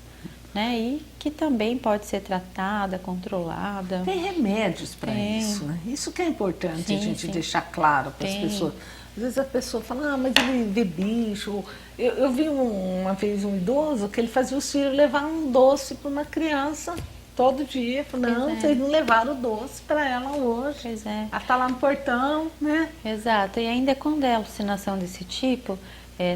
né? E que também pode ser tratada, controlada. Tem remédios para isso, né? Isso que é importante a gente deixar claro para as pessoas. Às vezes a pessoa fala, ah, mas ele vê bicho. Eu vi uma vez um idoso que ele fazia os filhos levar um doce para uma criança todo dia. Falei, não, vocês não levaram o doce para ela hoje. Pois é. Ela está lá no portão, né? Exato. E ainda quando é alucinação desse tipo,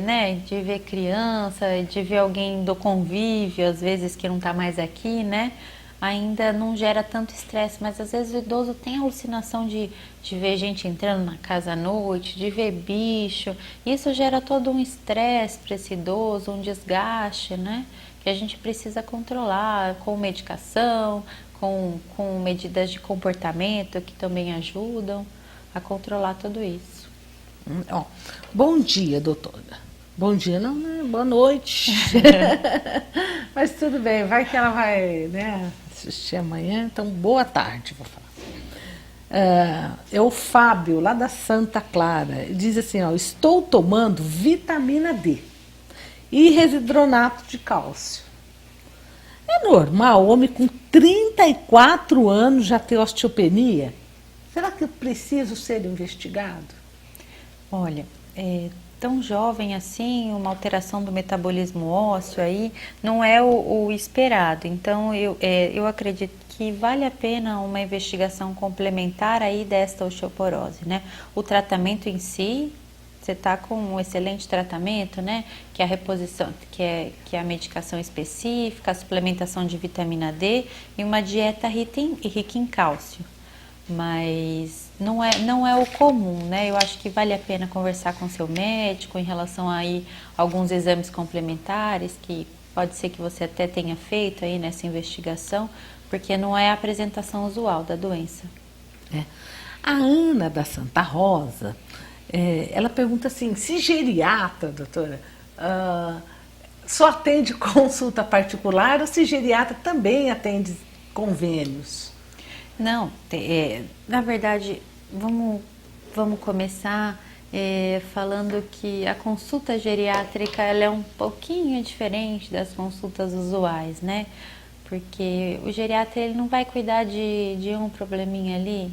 né, de ver criança, de ver alguém do convívio, às vezes que não está mais aqui, né, ainda não gera tanto estresse, mas às vezes o idoso tem alucinação de ver gente entrando na casa à noite, de ver bicho, isso gera todo um estresse para esse idoso, um desgaste, né, que a gente precisa controlar com medicação, com medidas de comportamento que também ajudam a controlar tudo isso. Ó, bom dia, doutora. Bom dia, não, né? Boa noite. Mas tudo bem, vai que ela vai, né, assistir amanhã, então boa tarde, vou falar. É o Fábio, lá da Santa Clara. Ele diz assim, ó, estou tomando vitamina D e residronato de cálcio. É normal, homem com 34 anos já ter osteopenia? Será que eu preciso ser investigado? Olha, tão jovem assim, uma alteração do metabolismo ósseo aí, não é o esperado. Então, eu acredito que vale a pena uma investigação complementar aí desta osteoporose, né? O tratamento em si, você está com um excelente tratamento, né? Que é a reposição, que é a medicação específica, a suplementação de vitamina D e uma dieta rica em cálcio. Mas não é o comum, né? Eu acho que vale a pena conversar com seu médico em relação aí a alguns exames complementares que pode ser que você até tenha feito aí nessa investigação, porque não é a apresentação usual da doença. A Ana da Santa Rosa, ela pergunta assim, se geriatra, doutora, só atende consulta particular ou se geriatra também atende convênios? Não, na verdade, vamos começar falando que a consulta geriátrica ela é um pouquinho diferente das consultas usuais, né? Porque o geriatra ele não vai cuidar de um probleminha ali.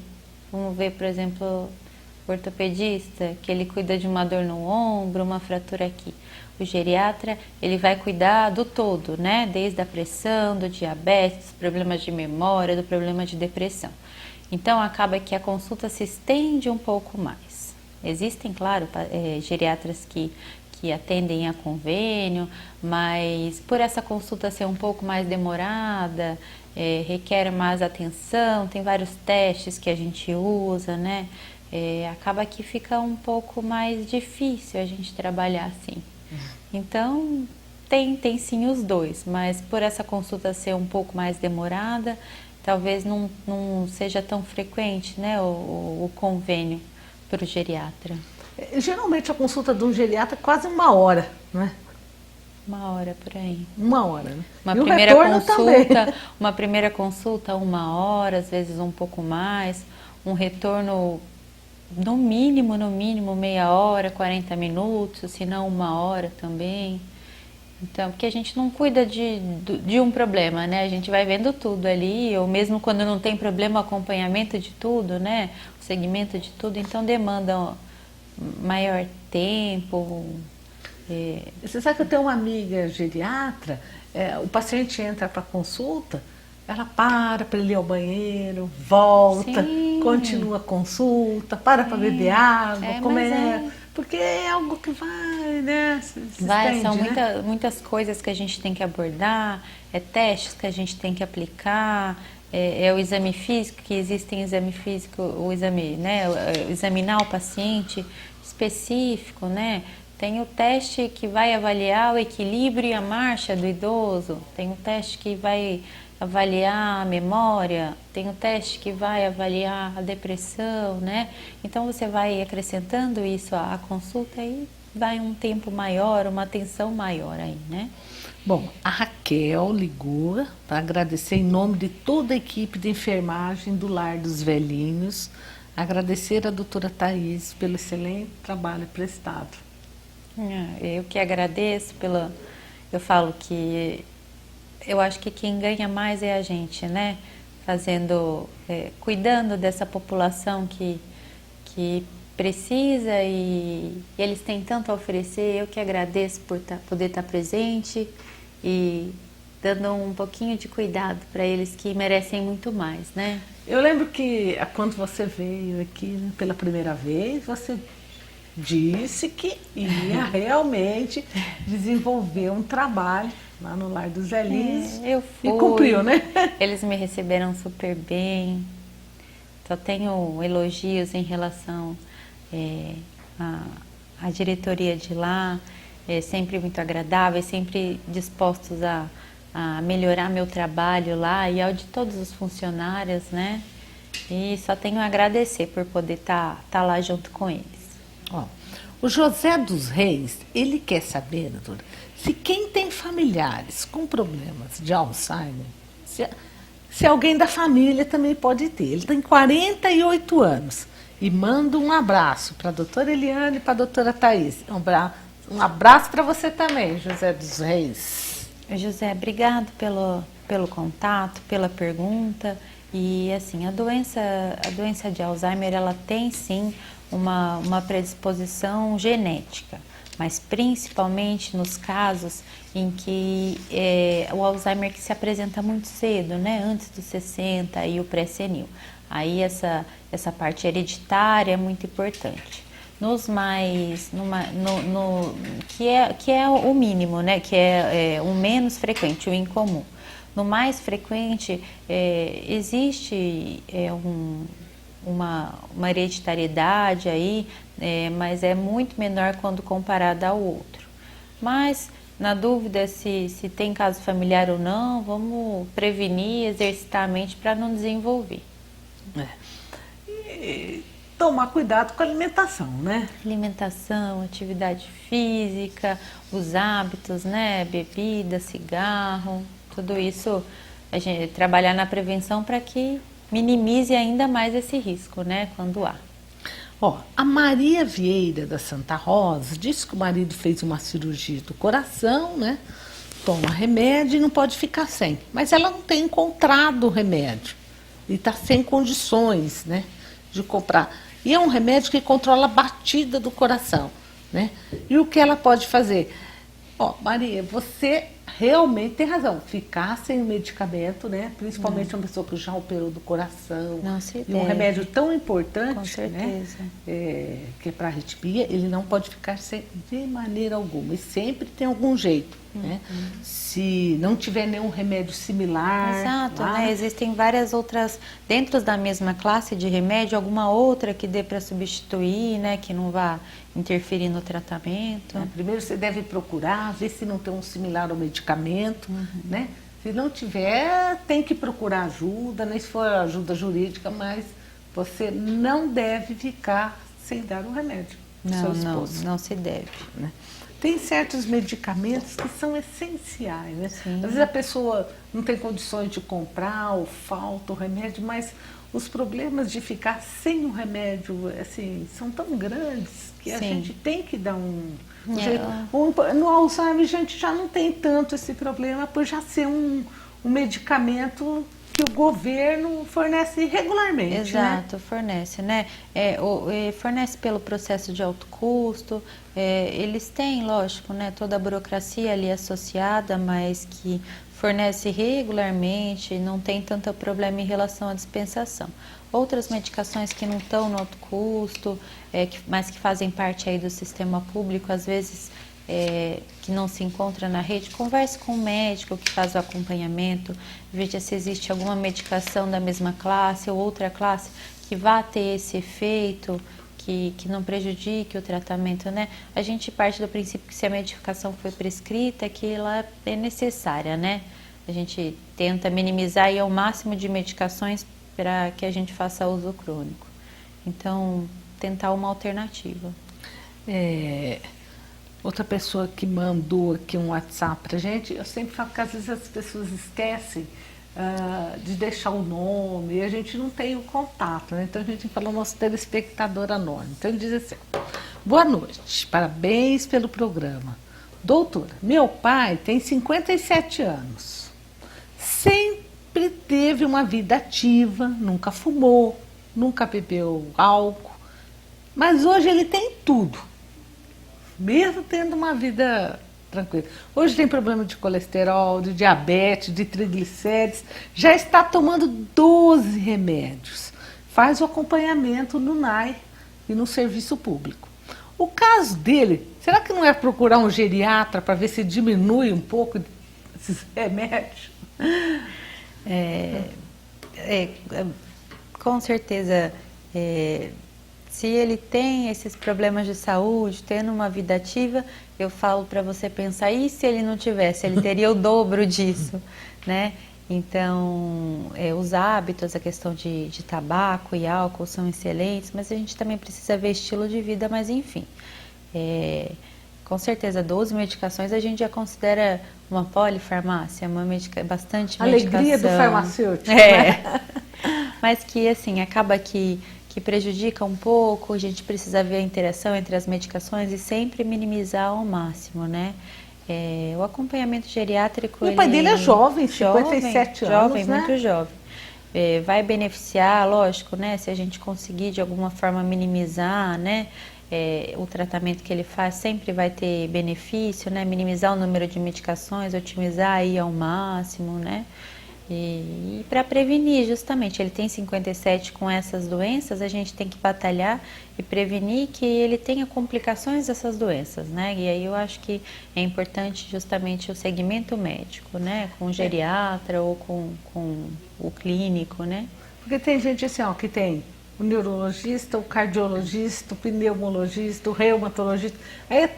Vamos ver, por exemplo, o ortopedista, que ele cuida de uma dor no ombro, uma fratura aqui. O geriatra, ele vai cuidar do todo, né? Desde a pressão, do diabetes, dos problemas de memória, do problema de depressão. Então, acaba que a consulta se estende um pouco mais. Existem, claro, geriatras que atendem a convênio, mas por essa consulta ser um pouco mais demorada, requer mais atenção, tem vários testes que a gente usa, né? Acaba que fica um pouco mais difícil a gente trabalhar assim. Então, tem sim os dois, mas por essa consulta ser um pouco mais demorada, talvez não seja tão frequente, né, o convênio para o geriatra. Geralmente a consulta de um geriatra é quase 1 hora, não é? 1 hora por aí. 1 hora, né? Uma E primeira o retorno também. uma primeira consulta 1 hora, às vezes um pouco mais, um retorno no mínimo meia hora, 40 minutos, se não 1 hora também. Então, porque a gente não cuida de um problema, né? A gente vai vendo tudo ali, ou mesmo quando não tem problema, o acompanhamento de tudo, né? O segmento de tudo, então demanda maior tempo. Você sabe que eu tenho uma amiga geriatra, o paciente entra para consulta, ela para ele ir ao banheiro, volta, Sim. continua a consulta, para beber água, comer, mas porque é algo que vai, né? Se são estende, né? muitas coisas que a gente tem que abordar, testes que a gente tem que aplicar, o exame físico, que existem exame físico, o exame, né? Examinar o paciente específico, né? Tem o teste que vai avaliar o equilíbrio e a marcha do idoso, tem o teste que vai avaliar a memória, tem o teste que vai avaliar a depressão, né? Então você vai acrescentando isso à consulta e vai um tempo maior, uma atenção maior aí, né? Bom, a Raquel ligou para agradecer em nome de toda a equipe de enfermagem do Lar dos Velhinhos, agradecer a doutora Thaís pelo excelente trabalho prestado. Eu que agradeço eu falo que eu acho que quem ganha mais é a gente, né? Cuidando dessa população que precisa e eles têm tanto a oferecer. Eu que agradeço por poder estar presente e dando um pouquinho de cuidado para eles que merecem muito mais, né? Eu lembro que quando você veio aqui, né, pela primeira vez, você disse que ia realmente desenvolver um trabalho lá no Lar dos Velhinhos. Eu fui. E cumpriu, né? Eles me receberam super bem. Só tenho elogios em relação à diretoria de lá, sempre muito agradável, sempre dispostos a melhorar meu trabalho lá e ao de todos os funcionários, né? E só tenho a agradecer por poder estar lá junto com eles. Ó, o José dos Reis, ele quer saber, doutora, se quem tem familiares com problemas de Alzheimer, se alguém da família também pode ter. Ele tem 48 anos e manda um abraço para a doutora Eliane e para a doutora Thaís. Um abraço para você também, José dos Reis. José, obrigado pelo contato, pela pergunta. E assim, a doença de Alzheimer, ela tem sim uma predisposição genética, mas principalmente nos casos em que o Alzheimer que se apresenta muito cedo, né, antes dos 60 e o pré-senil. Aí essa parte hereditária é muito importante. Nos mais, que é o mínimo, né, que é o menos frequente, o incomum. No mais frequente, existe uma hereditariedade aí, mas é muito menor quando comparada ao outro. Mas, na dúvida se tem caso familiar ou não, vamos prevenir, exercitar a mente para não desenvolver. E tomar cuidado com a alimentação, né? Alimentação, atividade física, os hábitos, né? Bebida, cigarro, tudo isso, a gente trabalhar na prevenção para que minimize ainda mais esse risco, né? Quando há. Ó, a Maria Vieira da Santa Rosa disse que o marido fez uma cirurgia do coração, né? Toma remédio e não pode ficar sem. Mas ela não tem encontrado o remédio e está sem condições, né, de comprar. E é um remédio que controla a batida do coração, né? E o que ela pode fazer? Ó, Maria, você realmente tem razão. Ficar sem o medicamento, né? Principalmente uma pessoa que já operou do coração. Não se e deve. um remédio tão importante, Com certeza. né? Que é para arritmia, ele não pode ficar sem de maneira alguma. E sempre tem algum jeito, né? Se não tiver nenhum remédio similar. Exato, lá, né? Existem várias outras, dentro da mesma classe de remédio, alguma outra que dê para substituir, né? Que não vá interferir no tratamento. Primeiro você deve procurar, ver se não tem um similar ao medicamento, né? Se não tiver, tem que procurar ajuda, nem se for ajuda jurídica, mas você não deve ficar sem dar o remédio ao seu esposo. Não se deve. Né? Tem certos medicamentos que são essenciais, né? Sim. Às vezes a pessoa não tem condições de comprar ou falta o remédio, mas os problemas de ficar sem o remédio, assim, são tão grandes que a Sim. gente tem que dar um jeito. No Alzheimer a gente já não tem tanto esse problema por já ser um medicamento que o governo fornece regularmente. Exato, né? fornece, né? Fornece pelo processo de alto custo. Eles têm, lógico, né, toda a burocracia ali associada, mas que fornece regularmente, não tem tanto problema em relação à dispensação. Outras medicações que não estão no alto custo, mas que fazem parte aí do sistema público, às vezes que não se encontra na rede, converse com o médico que faz o acompanhamento, veja se existe alguma medicação da mesma classe ou outra classe que vá ter esse efeito, que não prejudique o tratamento, né? A gente parte do princípio que se a medicação foi prescrita, que ela é necessária, né? A gente tenta minimizar aí ao máximo de medicações para que a gente faça uso crônico. Então, tentar uma alternativa. Outra pessoa que mandou aqui um WhatsApp pra gente, eu sempre falo que às vezes as pessoas esquecem de deixar o nome e a gente não tem o contato, né? Então a gente fala nosso telespectador anônimo. Então ele diz assim: boa noite, parabéns pelo programa. Doutora, meu pai tem 57 anos, sempre teve uma vida ativa, nunca fumou, nunca bebeu álcool, mas hoje ele tem tudo, mesmo tendo uma vida tranquila. Hoje tem problema de colesterol, de diabetes, de triglicérides, já está tomando 12 remédios. Faz o acompanhamento no NAI e no serviço público. O caso dele, será que não é procurar um geriatra para ver se diminui um pouco esses remédios? Com certeza, se ele tem esses problemas de saúde, tendo uma vida ativa, eu falo para você pensar, e se ele não tivesse? Ele teria o dobro disso, né? Então, os hábitos, a questão de tabaco e álcool são excelentes, mas a gente também precisa ver estilo de vida, mas enfim. com certeza 12 medicações a gente já considera uma polifarmácia, bastante medicação. Alegria do farmacêutico, né? né? Mas que assim, acaba que prejudica um pouco, a gente precisa ver a interação entre as medicações e sempre minimizar ao máximo, né? O acompanhamento geriátrico... E o pai dele é jovem, 57 anos, jovem, né? muito jovem. Vai beneficiar, lógico, né? Se a gente conseguir de alguma forma minimizar, né? O tratamento que ele faz sempre vai ter benefício, né? Minimizar o número de medicações, otimizar aí ao máximo, né? E para prevenir, justamente, ele tem 57 com essas doenças, a gente tem que batalhar e prevenir que ele tenha complicações dessas doenças, né? E aí eu acho que é importante justamente o segmento médico, né? Com o geriatra ou com o clínico, né? Porque tem gente assim, ó, que tem o neurologista, o cardiologista, o pneumologista, o reumatologista. Aí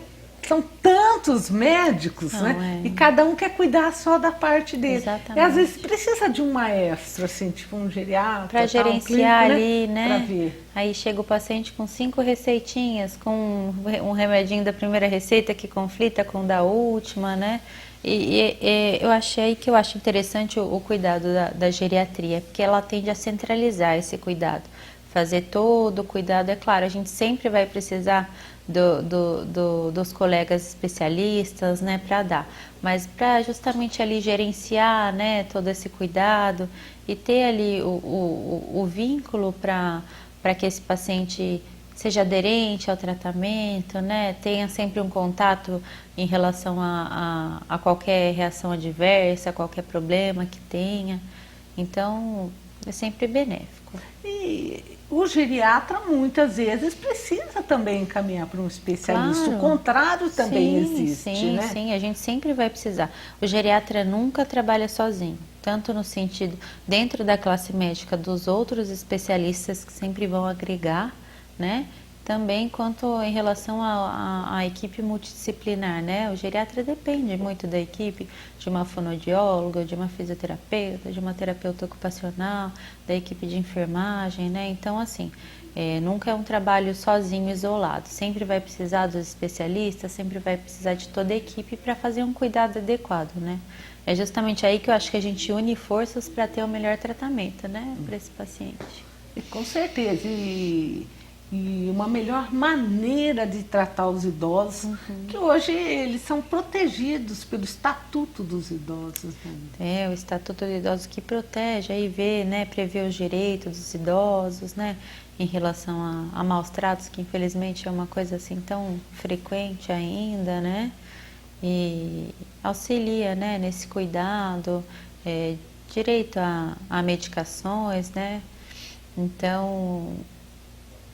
são tantos médicos, Não, né? E cada um quer cuidar só da parte dele. Exatamente. E às vezes precisa de um maestro, assim, tipo um geriatra, para gerenciar clínico, ali, né? Para ver. Aí chega o paciente com 5 receitinhas, com um remedinho da primeira receita que conflita com o da última, né? E eu acho interessante o cuidado da geriatria, porque ela tende a centralizar esse cuidado, fazer todo o cuidado. É claro, a gente sempre vai precisar dos colegas especialistas, né, para dar, mas para justamente ali gerenciar, né, todo esse cuidado e ter ali o vínculo para que esse paciente seja aderente ao tratamento, né, tenha sempre um contato em relação a qualquer reação adversa, a qualquer problema que tenha. Então, é sempre benéfico. E o geriatra muitas vezes precisa também encaminhar para um especialista. Claro. O contrário também Sim, existe, sim, né? Sim, a gente sempre vai precisar. O geriatra nunca trabalha sozinho, tanto no sentido, dentro da classe médica, dos outros especialistas que sempre vão agregar, né? Também quanto em relação à equipe multidisciplinar, né? O geriatra depende muito da equipe, de uma fonoaudióloga, de uma fisioterapeuta, de uma terapeuta ocupacional, da equipe de enfermagem, né? Então, assim, nunca é um trabalho sozinho, isolado. Sempre vai precisar dos especialistas, sempre vai precisar de toda a equipe para fazer um cuidado adequado, né? É justamente aí que eu acho que a gente une forças para ter o melhor tratamento, né? Para esse paciente. E com certeza. E uma melhor maneira de tratar os idosos, que hoje eles são protegidos pelo Estatuto dos Idosos. Né? O Estatuto dos Idosos que protege, aí vê, né, prevê os direitos dos idosos, né, em relação a maus tratos, que infelizmente é uma coisa assim tão frequente ainda, né, e auxilia, né, nesse cuidado, direito a medicações, né, então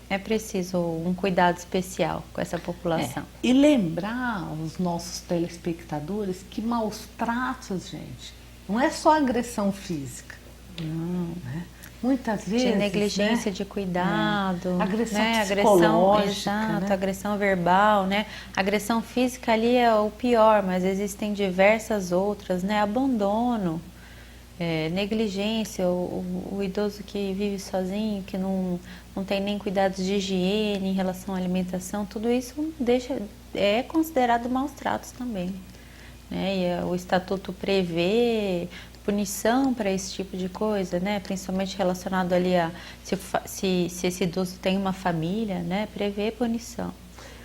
é preciso um cuidado especial com essa população. E lembrar aos nossos telespectadores que maus tratos, gente, não é só agressão física. Não. Né? Muitas vezes, de negligência, né? de cuidado, Agressão né? psicológica, exato, né? agressão verbal, né? Agressão física ali é o pior, mas existem diversas outras, né? Abandono, negligência, o idoso que vive sozinho, que não tem nem cuidados de higiene em relação à alimentação, tudo isso é considerado maus tratos também. Né? E o Estatuto prevê punição para esse tipo de coisa, né? Principalmente relacionado ali a se esse idoso tem uma família, né? Prevê punição.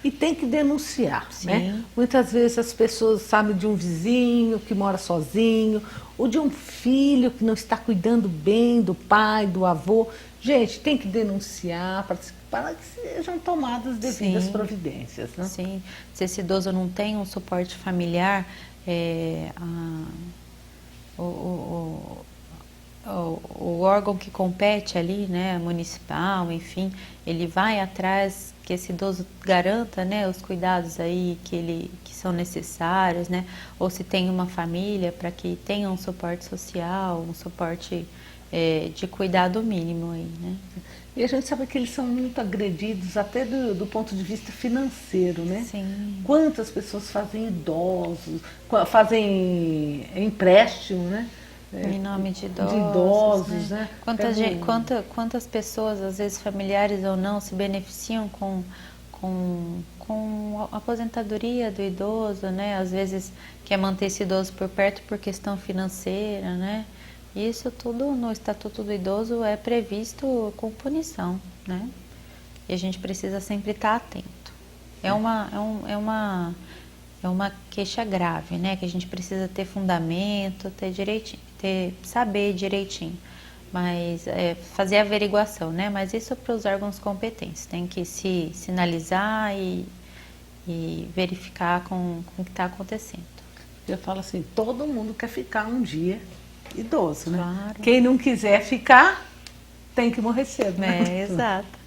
E tem que denunciar, Sim. né? Muitas vezes as pessoas sabem de um vizinho que mora sozinho, ou de um filho que não está cuidando bem do pai, do avô. Gente, tem que denunciar para que sejam tomadas devidas providências. Né? Sim, se esse idoso não tem um suporte familiar, o órgão que compete ali, né, municipal, enfim, ele vai atrás que esse idoso garanta, né, os cuidados aí que são necessários, né, ou se tem uma família para que tenha um suporte social, um suporte de cuidado mínimo aí, né. E a gente sabe que eles são muito agredidos até do ponto de vista financeiro, né? Sim. Quantas pessoas fazem idosos, fazem empréstimo, né? Em nome de idosos. De idosos, né? Quantas pessoas, às vezes familiares ou não, se beneficiam com com a aposentadoria do idoso, né? Às vezes quer manter esse idoso por perto por questão financeira, né? Isso tudo no Estatuto do Idoso é previsto com punição, né? E a gente precisa sempre estar atento. É uma queixa grave, né? Que a gente precisa ter fundamento, saber direitinho. Mas fazer a averiguação, né? Mas isso para os órgãos competentes. Tem que se sinalizar e verificar com o que está acontecendo. Eu falo assim, todo mundo quer ficar um dia idoso, né? Claro. Quem não quiser ficar, tem que morrer cedo, né? Exato.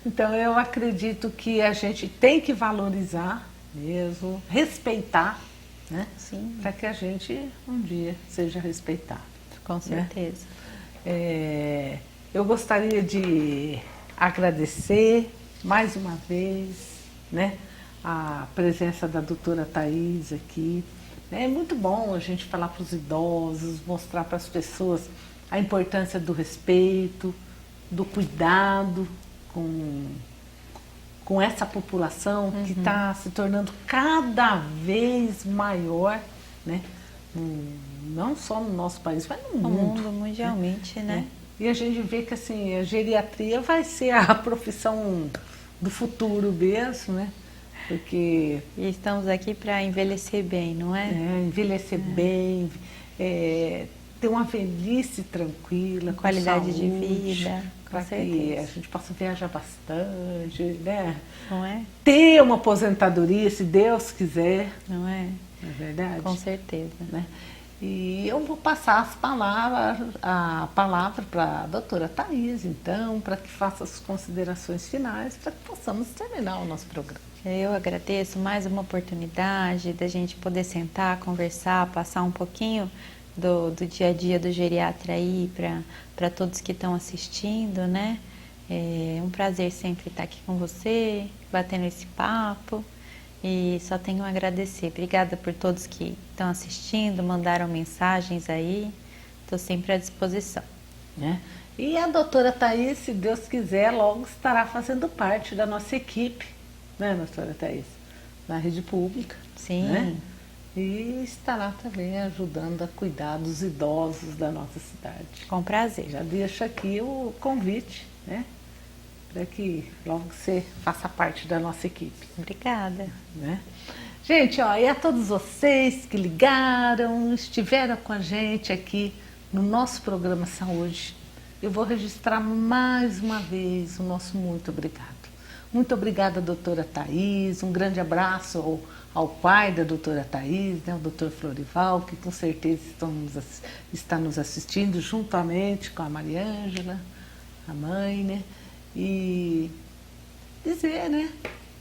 Então eu acredito que a gente tem que valorizar mesmo, respeitar, né? Sim. Para que a gente um dia seja respeitado. Com certeza. Eu gostaria de agradecer mais uma vez, né, a presença da doutora Thaís aqui. É muito bom a gente falar para os idosos, mostrar para as pessoas a importância do respeito, do cuidado com essa população que está se tornando cada vez maior, né? Não só no nosso país, mas no mundo. Mundialmente, né? E a gente vê que assim, a geriatria vai ser a profissão do futuro mesmo, né? Porque E estamos aqui para envelhecer bem, não é? envelhecer bem, ter uma velhice tranquila, qualidade com saúde, de vida, com para que certeza. a gente possa viajar bastante, né? Não é? Ter uma aposentadoria, se Deus quiser, Não é? não é verdade? Com certeza. Né? E eu vou passar a palavra para a doutora Thaís, então, para que faça as considerações finais, para que possamos terminar o nosso programa. Eu agradeço mais uma oportunidade da gente poder sentar, conversar, passar um pouquinho do dia a dia do geriatra aí para todos que estão assistindo, né? É um prazer sempre estar aqui com você, batendo esse papo. E só tenho a agradecer. Obrigada por todos que estão assistindo, mandaram mensagens aí. Estou sempre à disposição. Né? E a doutora Thaís, se Deus quiser, logo estará fazendo parte da nossa equipe, né, doutora Thaís? Na rede pública. Sim. Né? E estará também ajudando a cuidar dos idosos da nossa cidade. Com prazer. Já deixo aqui o convite, né? Para que logo você faça parte da nossa equipe. Obrigada. Né? Gente, ó, e a todos vocês que ligaram, estiveram com a gente aqui no nosso programa Saúde, eu vou registrar mais uma vez o nosso muito obrigado. Muito obrigada, doutora Thaís, um grande abraço ao pai da doutora Thaís, né, o doutor Florival, que com certeza está nos assistindo juntamente com a Mariângela, a mãe, né? E dizer, né,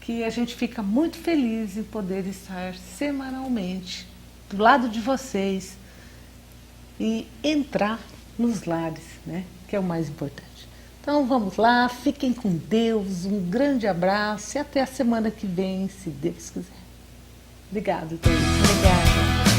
que a gente fica muito feliz em poder estar semanalmente do lado de vocês e entrar nos lares, né, que é o mais importante. Então vamos lá, fiquem com Deus, um grande abraço e até a semana que vem, se Deus quiser. Obrigada, Thaís. Obrigada.